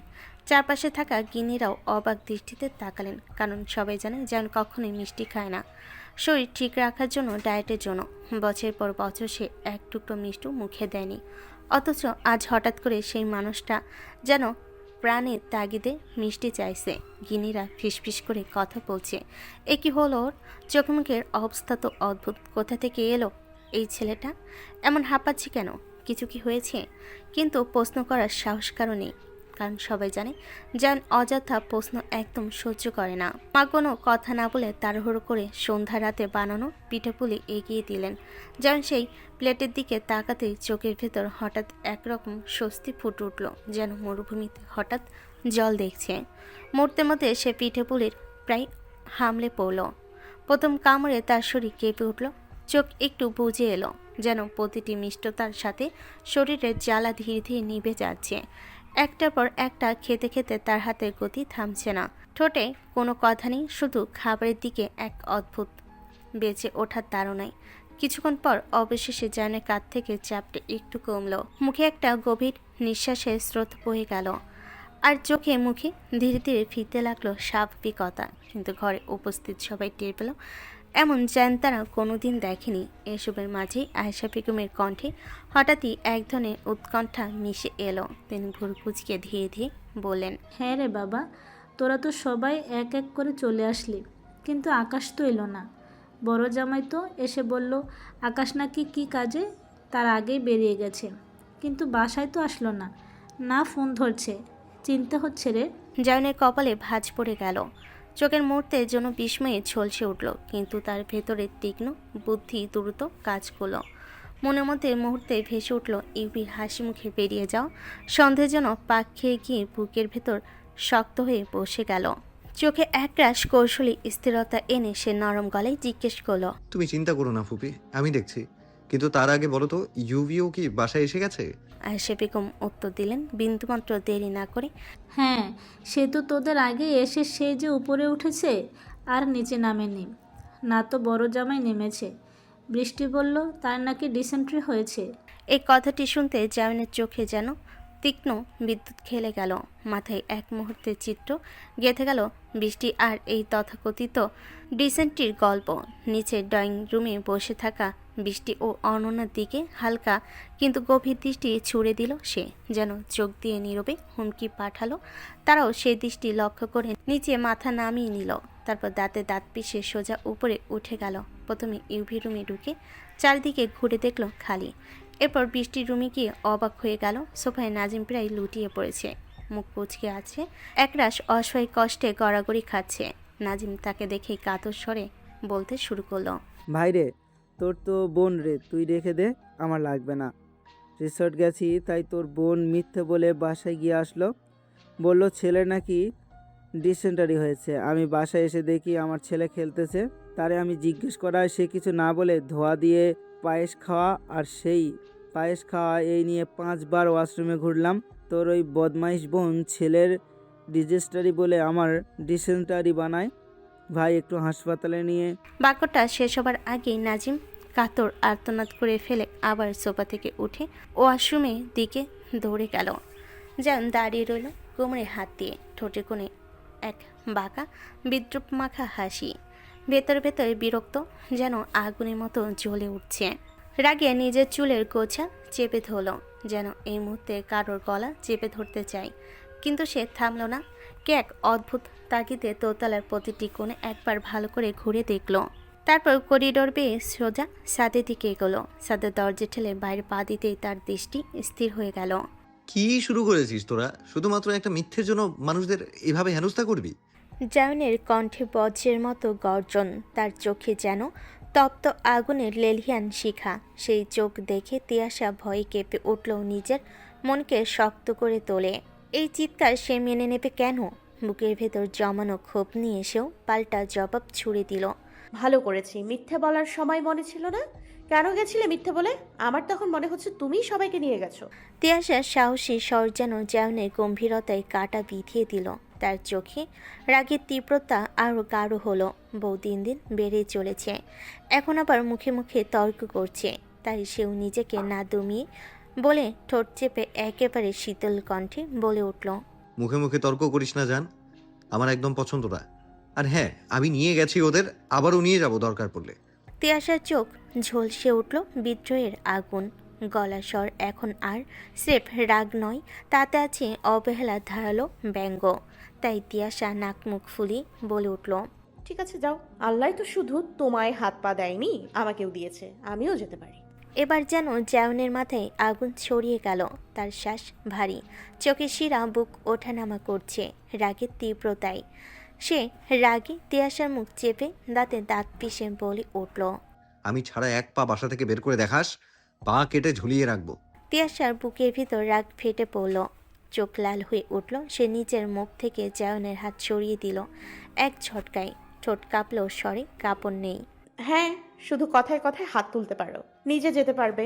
চারপাশে থাকা গিন্নিরাও অবাক দৃষ্টিতে তাকালেন, কারণ সবাই জানে যেন কখনোই মিষ্টি খায় না। শরীর ঠিক রাখার জন্য, ডায়েটের জন্য বছরের পর বছর সে এক টুকরো মিষ্টি মুখে দেয়নি। অথচ আজ হঠাৎ করে সেই মানুষটা যেন প্রাণের তাগিদে মিষ্টি চাইছে। গিনিরা ফিসফিস করে কথা বলছে। এ কি হলো ওর? চোখ মুখের অবস্থা তো অদ্ভুত। কোথা থেকে এলো এই ছেলেটা? এমন হাঁপাচ্ছে কেন? কিছু কি হয়েছে? কিন্তু প্রশ্ন করার সাহস কারণে, কারণ সবাই জানে যেন অযথা প্রশ্ন একদম সহ্য করে না। মা কোনো কথা না বলে তাড়াহুড়ো করে সন্ধ্যা রাতে বানানো পিঠাপুলি এগিয়ে দিলেন। যেন সেই প্লেটের দিকে তাকাতেই চোখের ভেতর হঠাৎ একরকম স্বস্তি ফুটে উঠল, যেন মরুভূমিতে হঠাৎ জল দেখছে। মুহূর্তে মধ্যে সে পিঠেপুলির প্রায় হামলে পড়ল। প্রথম কামড়ে তার শরীর কেঁপে উঠল, চোখ একটু বুজে এলো, যেন প্রতিটি মিষ্টতার সাথে শরীরের জ্বালা ধীরে ধীরে নিভে যাচ্ছে। একটার পর একটা খেতে খেতে তার হাতের গতি থামছে না। ঠোঁটে কোনো কথা নেই, শুধু খাবারের দিকে এক অদ্ভুত বেঁচে ওঠার তাড়নায়। কিছুক্ষণ পর অবশেষে জানের কাঁধ থেকে চাপটা একটু কমলো। মুখে একটা গভীর নিঃশ্বাসের স্রোত বয়ে গেল, আর চোখে মুখে ধীরে ধীরে ফিরতে লাগলো স্বাভাবিকতা। কিন্তু ঘরে উপস্থিত সবাই টের পেল এমন যেন তারা কোনোদিন দেখেনি। এসবের মাঝেই আয়েশা বেগমের কণ্ঠে হঠাৎই এক ধরনের উৎকণ্ঠা মিশে এলো। তিনি ভুরু কুঁচকে ধীরে ধীরে বললেন, হ্যাঁ রে বাবা, তোরা তো সবাই এক এক করে চলে আসলি, কিন্তু আকাশ তো এলো না। বড় জামাই তো এসে বলল আকাশ নাকি কী কাজে তার আগেই বেরিয়ে গেছে, কিন্তু বাসায় তো আসলো না, না ফোন ধরছে। চিন্তা হচ্ছে রে। জায়নের কপালে ভাঁজ পড়ে গেল। চোখের মুহূর্তে যেন বিস্ময়ে ঝলসে উঠল, কিন্তু তার ভেতরের তীক্ষ্ণ বুদ্ধি দ্রুত কাজ করল। মনের মধ্যে মুহূর্তে ভেসে উঠল ইউপির হাসি মুখে বেরিয়ে যাও। সন্দেহ যেন পাক খেয়ে গিয়ে বুকের ভেতর শক্ত হয়ে বসে গেল। চোখে একরাশ কৌশলী স্থিরতা এনে সে নরম গলায় জিজ্ঞেস করল, তুমি চিন্তা করো না ফুপি, আমি দেখছি। কিন্তু তার আগে বলো তো, ইউভিও কি বাসায় এসে গেছে? আয়েশা বেগম উত্তর দিলেন বিন্দুমাত্র দেরি না করে, হ্যাঁ, সে তো তোদের আগে এসে সে যে উপরে উঠেছে আর নিচে নামেনি। না তো বড় জামাই নেমেছে। বৃষ্টি বলল তার নাকি ডিসেন্ট্রি হয়েছে। এই কথাটি শুনতে জামিনের চোখে যেন তীক্ষ্ণ বিদ্যুৎ খেলে গেল। মাথায় এক মুহূর্তে চিত্র গেঁথে গেল বৃষ্টি আর এই তথাকথিত ডিসেন্ট্রির গল্প। নিচে ড্রয়িং রুমে বসে থাকা বৃষ্টি ও অনন্যার দিকে হালকা কিন্তু গভীর দৃষ্টি ছুড়ে দিল সে, যেন চোখ দিয়ে নীরবে হুমকি পাঠালো। তারাও সেই দৃষ্টি লক্ষ্য করে নিচে মাথা নামিয়ে নিল। তারপর দাঁতে দাঁত পিষে সোজা উপরে উঠে গেল। প্রথমে ইউভি রুমে ঢুকে চারিদিকে ঘুরে দেখল খালি। এরপর বৃষ্টির রুমে গিয়ে অবাক হয়ে গেল, সোফায় নাজিম প্রায় লুটিয়ে পড়েছে, মুখ কুঁচকে আছে, একরাশ অসহায় কষ্টে গড়াগড়ি খাচ্ছে। নাজিম তাকে দেখেই কাতর স্বরে বলতে শুরু করলো, ভাই রে, তোর তো বোন রে, তুই রেখে দে, আমার লাগবে না। রিসর্ট গেছি তাই তোর বোন মিথ্যে বলে বাসায় গিয়ে আসলো, বলল ছেলে নাকি ডিসেন্টারি হয়েছে। আমি বাসায় এসে দেখি আমার ছেলে খেলতেছে। তারে আমি জিজ্ঞেস করায় সে কিছু না বলে ধোয়া দিয়ে পায়েস খাওয়া, আর সেই পায়েস খাওয়া এই নিয়ে 5 বার ওয়াশরুমে ঘুরলাম। তোর ওই বদমাইশ বোন ছেলের ডিজেস্টারি বলে আমার ডিসেন্টারি বানায়। ভাই একটু হাসপাতালে নিয়ে। বাক্যটা শেষ হবার আগেই নাজিম কাতর আর্তনাদ করে ফেলে আবার সোফা থেকে উঠে ওয়াশরুমের দিকে দৌড়ে গেল। যেন দাঁড়িয়ে রইল কোমরে হাত দিয়ে, ঠোঁটে কোণে এক বাঁকা বিদ্রুপ মাখা হাসি। ভেতর ভেতরে বিরক্ত যেন আগুনের মতো জ্বলে উঠছে। রাগে নিজের চুলের গোছা চেপে ধরল, যেন এই মুহূর্তে কারোর গলা চেপে ধরতে চায়, কিন্তু সে থামল না। কে এক অদ্ভুত তাগিদে দোতলার প্রতিটি কোণে একবার ভালো করে ঘুরে দেখল। তারপর করিডোর বেয়ে সোজা ছাদের দিকে এগোলো। ছাদের দরজা ঠেলে বাইরে পা দিতেই তার দৃষ্টি স্থির হয়ে গেল। কি শুরু করেছিস তোরা? শুধুমাত্র একটা মিথ্যের জন্য মানুষদের এভাবে হেনস্থা করবি? জায়নের কণ্ঠে বজ্রের মতো গর্জন, তার চোখে যেন তপ্ত আগুনের লেলিহান শিখা। সেই চোখ দেখে তিয়াশা ভয়ে কেঁপে উঠল, নিজের মনকে শক্ত করে তোলে। এই চিৎকার সে মেনে নেবে কেন? বুকের ভেতর জমানো ক্ষোভ নিয়ে এসেও পাল্টা জবাব ছুড়ে দিল, ভালো করেছি। মিথ্যে বলার সময় মনে ছিল না? কেন গেছিলে মিথ্যে বলে? আমার তখন মনে হচ্ছে তুমিই সবাইকে নিয়ে গেছো। তিয়াশার সাহসী স্বর যেন জায়নের গম্ভীরতায় কাটা বিধিয়ে দিল। তার চোখে রাগের তীব্রতা আরও গাঢ় হলো। বউ দিন দিন বেড়েই চলেছে, এখন আবার মুখে মুখে তর্ক করছে। তাই সেও নিজেকে না দমিয়ে বলে ঠোঁট চেপে একেবারে শীতল কণ্ঠে বলে উঠল, মুখে মুখে তর্ক করিস না জান, আমার একদম পছন্দ না। আর হ্যাঁ, আমি নিয়ে গেছি ওদের, আবারও নিয়ে যাব দরকার পড়লে। তিয়াশার চোখ ঝলসে উঠল বিদ্রোহের আগুন। গলার স্বর এখন আর স্রেফ রাগ নয়, তাতে আছে অবহেলা ধারালো ব্যঙ্গ। তাই তিয়াশা নাক মুখ ফুলি বলে উঠল, ঠিক আছে যাও, আল্লাহ তো শুধু তোমায় হাত পা দেয়নি, আমাকেও দিয়েছে, আমিও যেতে পারি। এবার যেন জায়নের মাথায় আগুন ছড়িয়ে গেল। তার শ্বাস ভারী, চোখের শিরা বুক ওঠানামা করছে রাগের তীব্রতায়। সে রাগে তিয়াশার মুখ চেপে দাঁতে দাঁত পিষে বলে উঠল, আমি ছাড়া এক পা বাসা থেকে বের করে দেখাস, পা কেটে ঝুলিয়ে রাখবো। তিয়াশার বুকের ভিতর রাগ ফেটে পড়ল, চোখ লাল হয়ে উঠল। সে নিজের মুখ থেকে জায়নের হাত সরিয়ে দিল এক ঝটকায়। ঠোঁট কাঁপল, স্বরে কাঁপন নেই। হ্যাঁ, শুধু কথায় কথায় হাত তুলতে পারো, নিজে যেতে পারবে,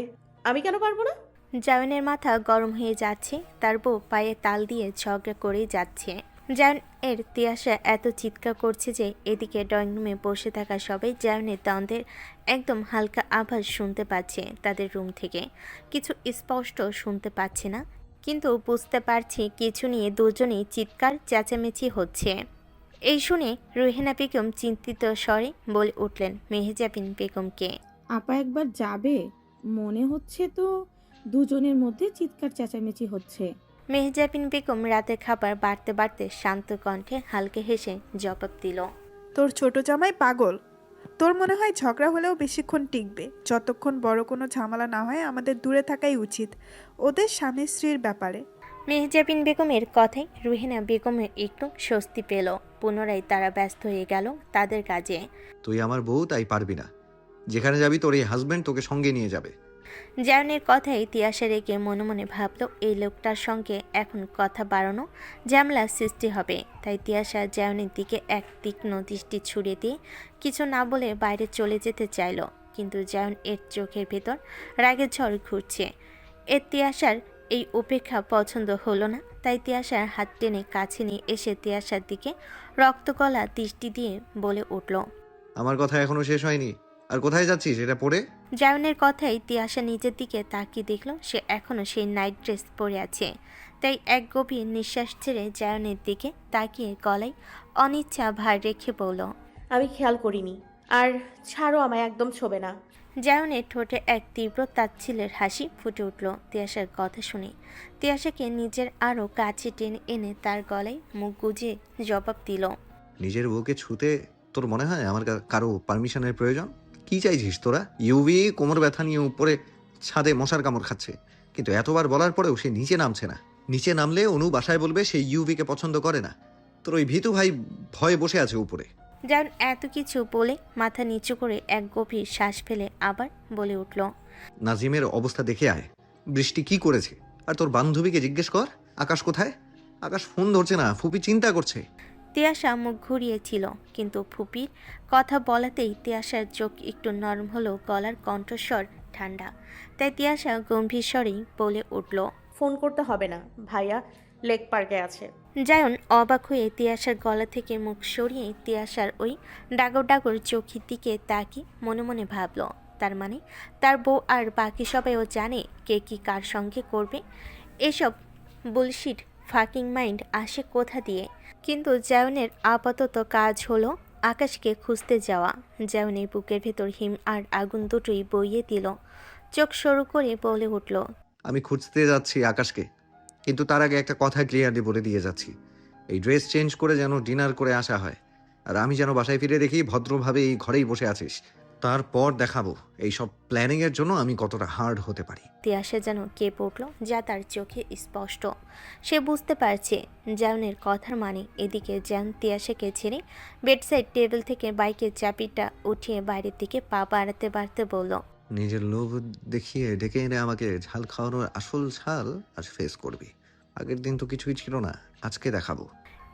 আমি কেন পারবো না? জায়নের মাথা গরম হয়ে যাচ্ছে, তার বউ পায়ে তাল দিয়ে ঝগড়া করেই যাচ্ছে। জায়নের তিয়াশা এত চিৎকার করছে যে এদিকে ড্রয়িং রুমে বসে থাকা সবাই জায়নের দ্বন্দ্বের একদম হালকা আভাস শুনতে পাচ্ছে তাদের রুম থেকে। কিছু স্পষ্ট শুনতে পাচ্ছে না, কিন্তু বুঝতে পারছি কিছু নিয়ে দুজনেই চিৎকার চেঁচামেচি হচ্ছে। এই শুনে রুহেনা বেগম চিন্তিত স্বরে বলে উঠলেন মেহজাবিন বেগমকে, আপা একবার যাবে? মনে হচ্ছে তো দুজনের মধ্যে চিৎকার চেঁচামেচি হচ্ছে। মেহজাবিন বেগম রাতের খাবার বাড়তে বাড়তে শান্ত কণ্ঠে হালকা হেসে জবাব দিল, তোর ছোট জামাই পাগল। তোর মনে হয় ঝগড়া হলেও বেশিক্ষণ টিকবে? যতক্ষণ বড় কোনো ঝামেলা না হয় আমাদের দূরে থাকাই উচিত ওদের স্বামী স্ত্রীর ব্যাপারে। মেহজাবিন বেগমের কথায় রুহিনা বেগমের একটু স্বস্তি পেল। পুনরায় তারা ব্যস্ত হয়ে গেল তাদের কাজে। তুই আমার বউ, তাই পারবি না। যেখানে যাবি তোর এই হাজবেন্ড তোকে সঙ্গে নিয়ে যাবে। জায়নের কথায় তিয়াশা রেগে মনে মনে ভাবল এই লোকটার সঙ্গে এখন কথা বাড়ানো ঝামেলা সৃষ্টি হবে। তাই তিয়াশা জায়নের দিকে এক তীক্ষ্ণ দৃষ্টি ছুড়ে দিয়ে কিছু না বলে বাইরে চলে যেতে চাইল, কিন্তু জায়ন এর চোখের ভেতর রাগের ঝড় ঘুরছে। এর তিয়াশার এই উপেক্ষা পছন্দ হলো না, তাই তিয়াশার হাত টেনে কাছে নিয়ে এসে তিয়াশার দিকে রক্তগলা দৃষ্টি দিয়ে বলে উঠল, আমার কথা এখনো শেষ হয়নি, আর কোথায় যাচ্ছিস এটা পরে? জায়নের কথাই তিয়াশা নিজের দিকে তাকিয়ে দেখল সে এখনও সেই নাইট ড্রেস পরে আছে। তাই এক গভীর নিঃশ্বাস ছেড়ে জায়নের দিকে তাকিয়ে গলায় অনিচ্ছা ভার রেখে বলল, আমি খেয়াল করিনি, আর ছাড়ো, আমায় একদম ছোবে না। জায়নের ঠোঁটে এক তীব্র তাচ্ছিলের হাসি ফুটে উঠল তিয়াশার কথা শুনে। তিয়াশাকে নিজের আরও কাছে টেনে এনে তার গলায় মুখ গুজে জবাব দিল, নিজের বউকে ছুতে তোর মনে হয় আমার কারো পারমিশনের প্রয়োজন? কি চাইছিস তোরা? ইউভি কোমর ব্যথা নিয়ে উপরে ছাদে মশার কামড় খাচ্ছে, কিন্তু এতবার বলার পরেও সে নিচে নামছে না। নিচে নামলে অনু বাসায় বলবে সে ইউভিকে পছন্দ করে না। তোর ওই ভীতু ভাই ভয়ে বসে আছে উপরে। জায়ন এত কিছু বলে মাথা নিচু করে এক গভীর শ্বাস ফেলে আবার বলে উঠল, নাজিমের অবস্থা দেখে আয়, বৃষ্টি কি করেছে। আর তোর বান্ধবীকে জিজ্ঞেস কর আকাশ কোথায়। আকাশ ফোন ধরছে না, ফুপি চিন্তা করছে। তিয়াশা মুখ ঘুরিয়েছিল, কিন্তু ফুপির কথা বলাতেই তিয়াশার চোখ একটু নরম হলো, গলার কণ্ঠস্বর ঠান্ডা। তাই তিয়াশা গম্ভীর স্বরেই বলে উঠল, ফোন করতে হবে না, ভাইয়া লেক পার্কে আছে। জায়ন অবাক হয়ে তিয়াশার গলা থেকে মুখ সরিয়ে তিয়াশার ওই ডাগর ডাগর চোখের দিকে তাকিয়ে মনে মনে ভাবল, তার মানে তার বউ আর বাকি সবাইও জানে কে কি কার সঙ্গে করবে। এসব বুলশিট ফাকিং মাইন্ড আসে কোথা দিয়ে? কিন্তু জায়নের আপাতত কাজ হলো আকাশকে খুঁজতে যাওয়া। জায়নের বুকের ভেতর হিম আর আগুন দুটোই বইয়ে দিল। চোখ সরু করে বলে উঠল, আমি খুঁজতে যাচ্ছি আকাশকে, কিন্তু তার আগে একটা কথা ক্লিয়ারলি বলে দিয়ে যাচ্ছি। এই ড্রেস চেঞ্জ করে যেন ডিনার করে আসা হয়, আর আমি যেন বাসায় ফিরে দেখি ভদ্রভাবে এই ঘরেই বসে আছিস। তারপর দেখাবো এইসব প্ল্যানিংয়ের জন্য আমি কতটা হার্ড হতে পারি। তিয়াশা যেন কেঁপে উঠল, যা তার চোখে স্পষ্ট। সে বুঝতে পারছে জায়নের কথার মানে। এদিকে জায়ন তিয়াশাকে ছেড়ে বেডসাইড টেবিল থেকে বাইকের চাবিটা উঠিয়ে বাইরের দিকে পা বাড়াতে বাড়তে বলল, নিজের লোভ দেখিয়ে ডেকে এনে আমাকে ঝাল খাওয়ানোর আসল ঝাল আজ ফেস করবি। আগের দিন তো কিছুই ছিল না, আজকে দেখাবো।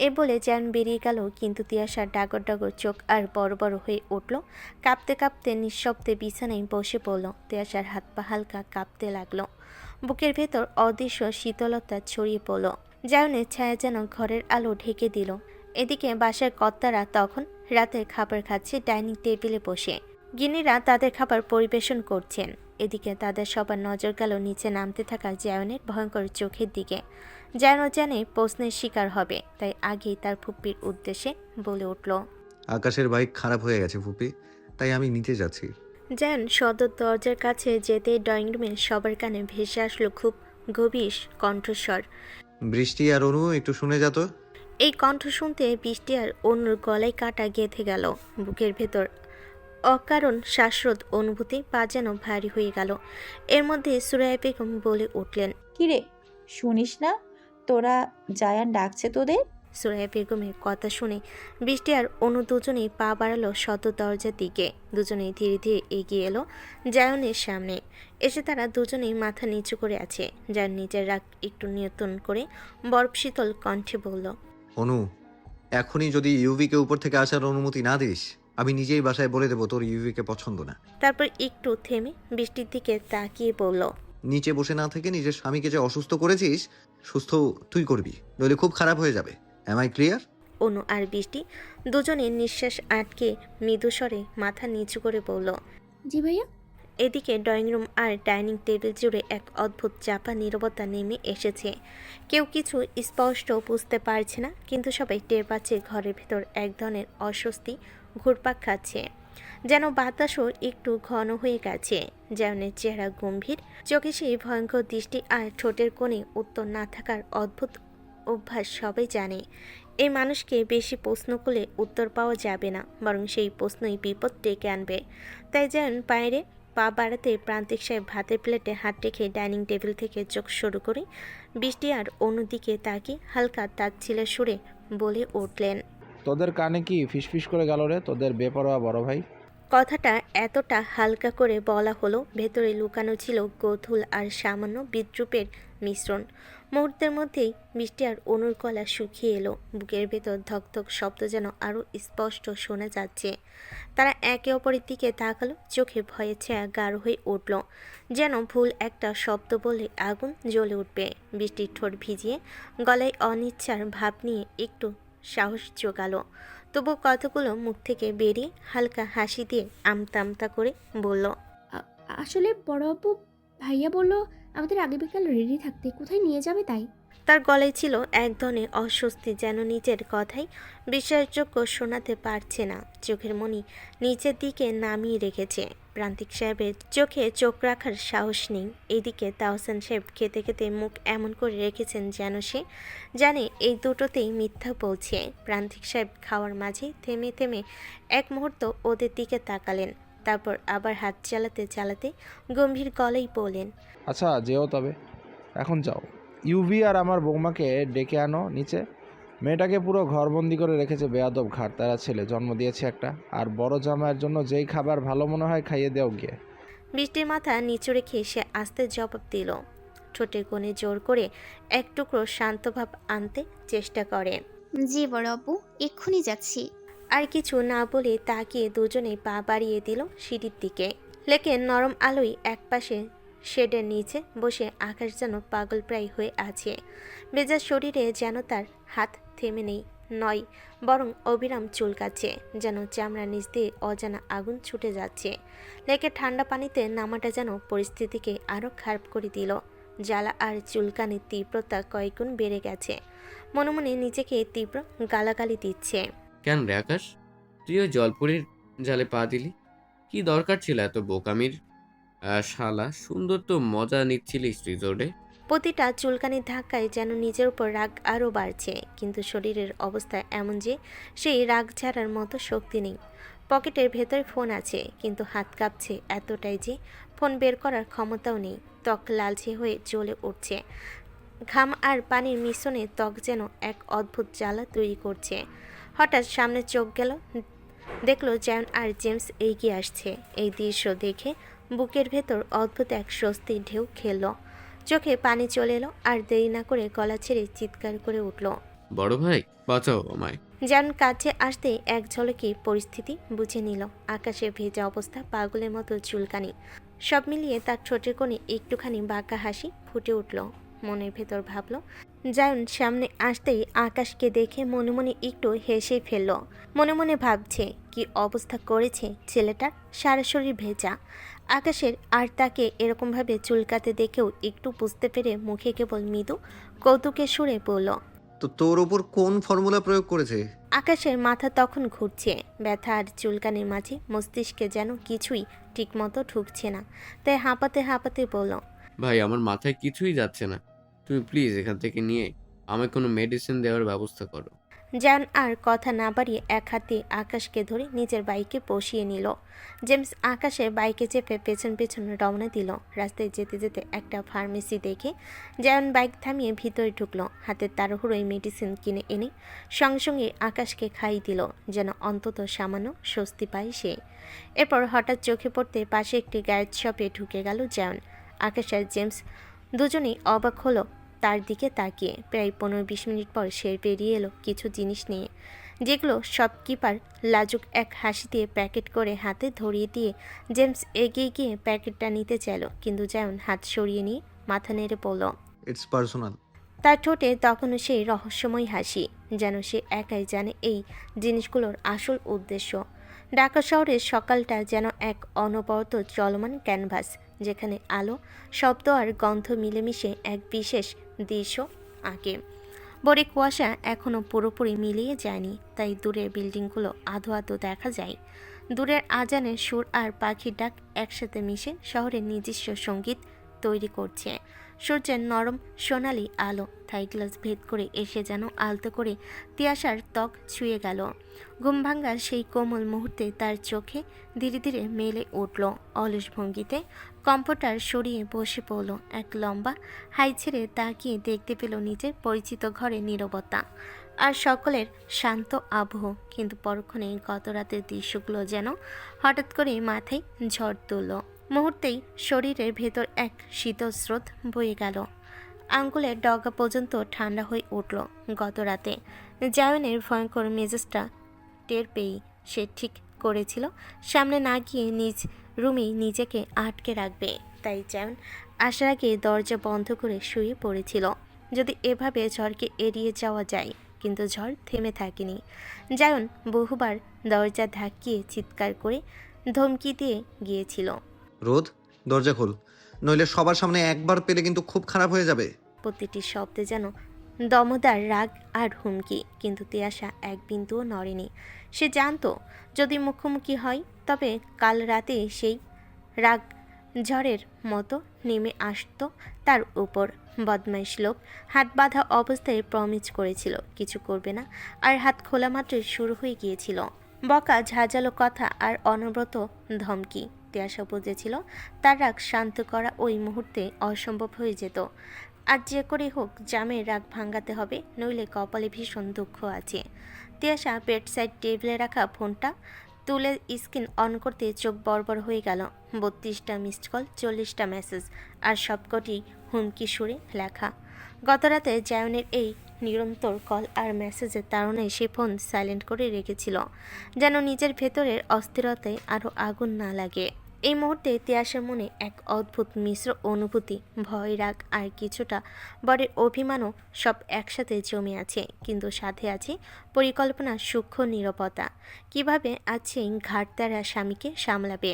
এ বলে জায়ন বেরিয়ে গেল, কিন্তু তিয়াশার ডাগর ডাগর চোখ আর বড় বড় হয়ে উঠল। কাঁপতে কাঁপতে নিঃশব্দে বিছানায় বসে পড়ল। তিয়াশার হাত পা হালকা কাঁপতে লাগলো, বুকের ভেতর অদৃশ্য শীতলতা ছড়িয়ে পড়ল। জায়নের ছায়া যেন ঘরের আলো ঢেকে দিল। এদিকে বাসার কর্তারা তখন রাতের খাবার খাচ্ছে ডাইনিং টেবিলে বসে। গিন্নিরা তাদের খাবার পরিবেশন করছেন। এদিকে তাদের সবার নজর গেল নিচে নামতে থাকা জায়নের ভয়ঙ্কর চোখের দিকে। জায়নও জানে প্রশ্নের শিকার হবে, তাই আগেই তার ফুপ্পির উদ্দেশ্যে বলে উঠল, আকাশের বাইক খারাপ হয়ে গেছে ফুপি, তাই আমি নিতে যাচ্ছি। জায়ন সদর দরজার কাছে যেতে ড্রয়িং রুমে সবার কানে ভেসে আসলো খুব গভীর কণ্ঠস্বর। বৃষ্টি আর অনু, একটু শুনে যা তো। এই কণ্ঠ শুনতে বৃষ্টি আর অনুর গলায় কাটা গেঁথে গেল। বুকের ভেতর অকারণ শ্বাসরোধ অনুভূতি পা যেন ভারী হয়ে গেল। এর মধ্যে সুরাইয়া বেগম বলে উঠলেন, কিরে শুনিস না তোরা জায়ান ডাকছে তোদের? সুরাইয়া বেগমের কথা শুনে বৃষ্টি আর অনু দুজনেই পা বাড়ালো সদর দরজার দিকে। দুজনেই ধীরে ধীরে এগিয়ে এলো জায়নের সামনে। এসে তারা দুজনেই মাথা নিচু করে আছে। যার নিজের রাগ একটু নিয়ন্ত্রণ করে বরফ শীতল কণ্ঠে বলল, অনু, এখনই যদি ইউভিকে উপর থেকে আসার অনুমতি না দিস, আমি নিজেই বাসায় বলে দেবো তোর ইউভিকে পছন্দ না। তারপর একটু থেমে বৃষ্টির দিকে তাকিয়ে বলল, নিচে বসে না থেকে নিজের স্বামীকে যে অসুস্থ করেছিস, সুস্থ তুই করবি, নইলে খুব খারাপ হয়ে যাবে। Am I clear? অনু আর বৃষ্টি দুজনের নিঃশ্বাস আটকে মৃদু স্বরে মাথা নিচু করে বলল, জি ভাইয়া। এদিকে ড্রয়িং রুম আর ডাইনিং টেবিল জুড়ে এক অদ্ভুত চাপা নীরবতা নেমে এসেছে। কেউ কিছু স্পষ্ট বুঝতে পারছে না, কিন্তু সবাই টের পাচ্ছে ঘরের ভেতর এক ধরনের অস্বস্তি ঘুরপাক খাচ্ছে। যেন বাতাসও একটু ঘন হয়ে গেছে। জায়নের চেহারা গম্ভীর, চোখে সেই ভয়ঙ্কর দৃষ্টি আর ঠোঁটের কোণে উত্তর না থাকার অদ্ভুত অভ্যাস সবাই জানে। এই মানুষকে বেশি প্রশ্ন করলে উত্তর পাওয়া যাবে না, বরং সেই প্রশ্নই বিপদ ডেকে আনবে। তাই জায়ন বাইরে পা বাড়াতে প্রান্তিক সাহেব ভাতের প্লেটে হাত রেখে ডাইনিং টেবিল থেকে চোখ শুরু করে বৃষ্টি আর অন্যদিকে তাকিয়ে হালকা তাচ্ছিলের সুরে বলে উঠলেন, তোদের কানে কি ফিসফিস করে গেল রে তোদের বেপরোয়া বড় ভাই? কথাটা এতটা হালকা করে বলা হলো, ভেতরে লুকানো ছিল কৌতূহল আর সামান্য বিদ্রুপের মিশ্রণ। মুহূর্তের মধ্যেই বৃষ্টি আর অনুর গলা শুকিয়ে এলো। বুকের ভেতর ধকধক শব্দ যেন আরও স্পষ্ট শোনা যাচ্ছে। তারা একে অপরের দিকে তাকালো, চোখে ভয়ে ছায়া গাঢ় হয়ে উঠল। যেন ভুল একটা শব্দ বলে আগুন জ্বলে উঠবে। বৃষ্টির ঠোঁট ভিজিয়ে গলায় অনিচ্ছার ভাব নিয়ে একটু সাহস জোগালো। তবু কথাগুলো মুখ থেকে বেরিয়ে হালকা হাসি দিয়ে আমতা আমতা করে বলল, আসলে বড় আপু, ভাইয়া বলল আমাদের আগে বিকাল রেডি থাকতে, কোথায় নিয়ে যাবে তাই। তার গলায় ছিল এক ধরনের অস্বস্তি, যেন নিজের কথাই বিশ্বাসযোগ্য শোনাতে পারছে না। চোখের মনি নিচের দিকে নামিয়ে রেখেছে। প্রান্তিক সাহেবের চোখে চোখ রাখার সাহস নেই। এদিকে তাহসান সাহেব খেতে খেতে মুখ এমন করে রেখেছেন যেন সে জানে এই দুটোতেই মিথ্যা বলছে। প্রান্তিক সাহেব খাওয়ার মাঝে থেমে থেমে এক মুহূর্ত ওদের দিকে তাকালেন, তারপর আবার হাত চালাতে চালাতে গম্ভীর গলায় বললেন, আচ্ছা যেও তবে, এখন যাও। ইউভি আর আমার বৌমাকে ডেকে আনো নিচে। মেয়েটাকে পুরো ঘরবন্দি করে রেখেছে বেয়াদব ঘাট, তারা ছেলে জন্ম দিয়েছে একটা। আর বড় জামাইয়ের জন্য যেই খাবার ভালো মনে হয় খাইয়ে দেও গিয়ে। বৃষ্টির মাথা নিচু রেখে সে আস্তে জবাব দিল, ঠোঁটের কোণে জোর করে এক টুকরো শান্তভাব আনতে চেষ্টা করে। জি বড় আপু, এক্ষুনি যাচ্ছি। আর কিছু না বলে তাকিয়ে দুজনেই পা বাড়িয়ে দিল সিঁড়ির দিকে। লেকের নরম আলোয় একপাশে শেডের নিচে বসে আকাশ যেন পাগল প্রায় হয়ে আছে। বেজার শরীরে যেন তার হাত থেমে নেই, নয় বরং অবিরাম চুলকাচ্ছে, যেন চামড়া নিচ দিয়ে অজানা আগুন ছুটে যাচ্ছে। লেকের ঠান্ডা পানিতে নামাটা যেন পরিস্থিতিকে আরও খারাপ করে দিল। জ্বালা আর চুলকানির তীব্রতা কয়েকগুণ বেড়ে গেছে। মনে মনে নিজেকে তীব্র গালাগালি দিচ্ছে। কেন রে আকাশ, তুই ওই জলপুরের জালে পা দিলি? কি দরকার ছিল এত বোকামির? শালা, সুন্দর তো মজা নিচ্ছিলিস রিজোর্টে। প্রতিটা চুলকানির ধাক্কায় যেন নিজের উপর রাগ আরও বাড়ছে, কিন্তু শরীরের অবস্থা এমন যে সেই রাগ ছাড়ার মতো শক্তি নেই। পকেটের ভেতরে ফোন আছে, কিন্তু হাত কাঁপছে এতটাই যে ফোন বের করার ক্ষমতাও নেই। ত্বক লালচে হয়ে জ্বলে উঠছে। ঘাম আর পানির মিশ্রণে ত্বক যেন এক অদ্ভুত জ্বালা তৈরি করছে। হঠাৎ সামনে চোখ গেল, দেখলো জায়ন আর জেমস এগিয়ে আসছে। এই দৃশ্য দেখে বুকের ভেতর অদ্ভুত এক স্বস্তির ঢেউ খেলল। চোখে পানি চলে এলো, আর দেরি না করে গলা ছেড়ে চিৎকার করে উঠল, বড় ভাই বাঁচাও আমায়। জায়ন কাছে আসতে এক ঝলকে পরিস্থিতি বুঝে নিল। আকাশে ভেজা অবস্থা, পাগলের মতো চুলকানি, সব মিলিয়ে তার ঠোঁটের কোণে একটুখানি বাঁকা হাসি ফুটে উঠল। মনের ভেতর ভাবল, জায়ন সামনে আসতেই আকাশকে দেখে মনে মনে একটু হেসে ফেলল। মনে মনে ভাবছে কি অবস্থা করেছে ছেলেটার, সারা শরীর ভেজা। আকাশের আর তাকে এরকমভাবে চুলকাতে দেখেও একটু বুঝতে পেরে মুখে কেবল মৃদু কৌতুকের সুরে বলল। তো তোর ওপর কোন ফর্মুলা প্রয়োগ করেছে? আকাশের মাথা তখন ঘুরছে, ব্যথা আর চুলকানির মাঝে মস্তিষ্কে যেন কিছুই ঠিকমতো ঢুকছে না, তাই হাঁপাতে হাঁপাতে বলল। ভাই আমার মাথায় কিছুই যাচ্ছে না, তুমি প্লিজ এখান থেকে নিয়ে আমায় কোনো মেডিসিন দেওয়ার ব্যবস্থা করো। জায়ন আর কথা না বাড়িয়ে এক হাতে আকাশকে ধরে নিজের বাইকে বসিয়ে নিল। জেমস আকাশের বাইকে চেপে পেছন পেছন রওনা দিল। রাস্তায় যেতে যেতে একটা ফার্মেসি দেখে জায়ন বাইক থামিয়ে ভিতরে ঢুকলো। হাতের তাড়াহুড়োয় মেডিসিন কিনে এনে সঙ্গে সঙ্গে আকাশকে খাইয়ে দিল, যেন অন্তত সামান্য স্বস্তি পায় সে। এরপর হঠাৎ চোখে পড়তে পাশে একটি গ্যারেজ শপে ঢুকে গেল জায়ন। আকাশ আর জেমস দুজনেই অবাক হলো তার দিকে তাকিয়ে। প্রায় 15-20 মিনিট পর সে বেরিয়ে এলো কিছু জিনিস নিয়ে, যেগুলো শপকিপার লাজুক এক হাসি দিয়ে প্যাকেট করে হাতে ধরিয়ে দিয়ে জেমস এগিয়ে গিয়ে প্যাকেটটা নিতে চাইল, কিন্তু জায়ন হাত সরিয়ে নিয়ে মাথা নেড়ে বলল। It's personal. তার ঠোঁটে তখনও সেই রহস্যময় হাসি, যেন সে একাই জানে এই জিনিসগুলোর আসল উদ্দেশ্য। ঢাকা শহরের সকালটা যেন এক অনবরত চলমান ক্যানভাস, যেখানে আলো, শব্দ আর গন্ধ মিলেমিশে এক বিশেষ দৃশ্য আঁকে। বড়ি কুয়াশা এখনও পুরোপুরি মিলিয়ে যায়নি, তাই দূরের বিল্ডিংগুলো আধো আধো দেখা যায়। দূরের আজানের সুর আর পাখির ডাক একসাথে মিশে শহরের নিজস্ব সঙ্গীত তৈরি করছে। সূর্যের নরম সোনালি আলো থাই গ্লাস ভেদ করে এসে যেন আলতো করে তিয়াশার ত্বক ছুঁয়ে গেল। ঘুম ভাঙ্গা সেই কোমল মুহূর্তে তার চোখে ধীরে ধীরে মেলে উঠল। অলস ভঙ্গিতে কম্পিউটার সরিয়ে বসে পড়ল। এক লম্বা হাই ছেড়ে তাকিয়ে দেখতে পেল নিজের পরিচিত ঘরে নীরবতা আর সকলের শান্ত আবহ। কিন্তু পরক্ষণে গত রাতের দৃশ্যগুলো যেন হঠাৎ করে মাথায় ঝড় তুলল। মুহূর্তেই শরীরের ভেতর এক শীতল স্রোত বয়ে গেল, আঙ্গুলের ডগা পর্যন্ত ঠান্ডা হয়ে উঠল। গত রাতে জায়নের ভয়ঙ্কর মেজাজটা টের পেয়েই সে ঠিক করেছিল সামনে না গিয়ে নিজ রুমেই নিজেকে আটকে রাখবে। তাই জায়ন আসার আগে দরজা বন্ধ করে শুয়ে পড়েছিল, যদি এভাবে ঝড়কে এড়িয়ে যাওয়া যায়। কিন্তু ঝড় থেমে থাকেনি। জায়ন বহুবার দরজা ধাক্কিয়ে চিৎকার করে ধমকি দিয়ে গিয়েছিল। রোদ, দরজা খোল, নইলে সবার সামনে একবার পেলে কিন্তু খুব খারাপ হয়ে যাবে। প্রতিটি শব্দে যেন দমদার রাগ আর হুমকি, কিন্তু তিয়াশা এক বিন্দুও নড়েনি। সে জানতো যদি মুখোমুখি হয় তবে কাল রাতে সেই রাগ ঝড়ের মতো নেমে আসতো তার উপর। বদমাইশ লোক হাত বাঁধা অবস্থায় প্রমিস করেছিল কিছু করবে না, আর হাত খোলা মাত্রই শুরু হয়ে গিয়েছিল বকা, ঝাঁঝালো কথা আর অনবরত ধমকি। তিয়াশা বুঝেছিল তার রাগ শান্ত করা ওই মুহূর্তে অসম্ভব হয়ে যেত। আজ যে করে হোক জামের রাগ ভাঙাতে হবে, নইলে কপালে ভীষণ দুঃখ আছে। তিয়াশা বেডসাইড টেবিলে রাখা ফোনটা তুলে স্ক্রিন অন করতে চোখ বড়বড় হয়ে গেল। 32টা মিসড কল, 40টা মেসেজ, আর সবকটি হুমকি সুরে লেখা। গতরাতে জায়নের এই নিরন্তর কল আর মেসেজের তাড়নায় সে ফোন সাইলেন্ট করে রেখেছিল, যেন নিজের ভেতরের অস্থিরতায় আরও আগুন না লাগে। এই মুহূর্তে তিয়াশার মনে এক অদ্ভুত মিশ্র অনুভূতি, ভয়, রাগ আর কিছুটা বড় অভিমানও সব একসাথে জমে আছে। কিন্তু সাথে আছে পরিকল্পনা, সূক্ষ্ম নীরবতা। কিভাবে আছে ঘাটতারা স্বামীকে সামলাবে।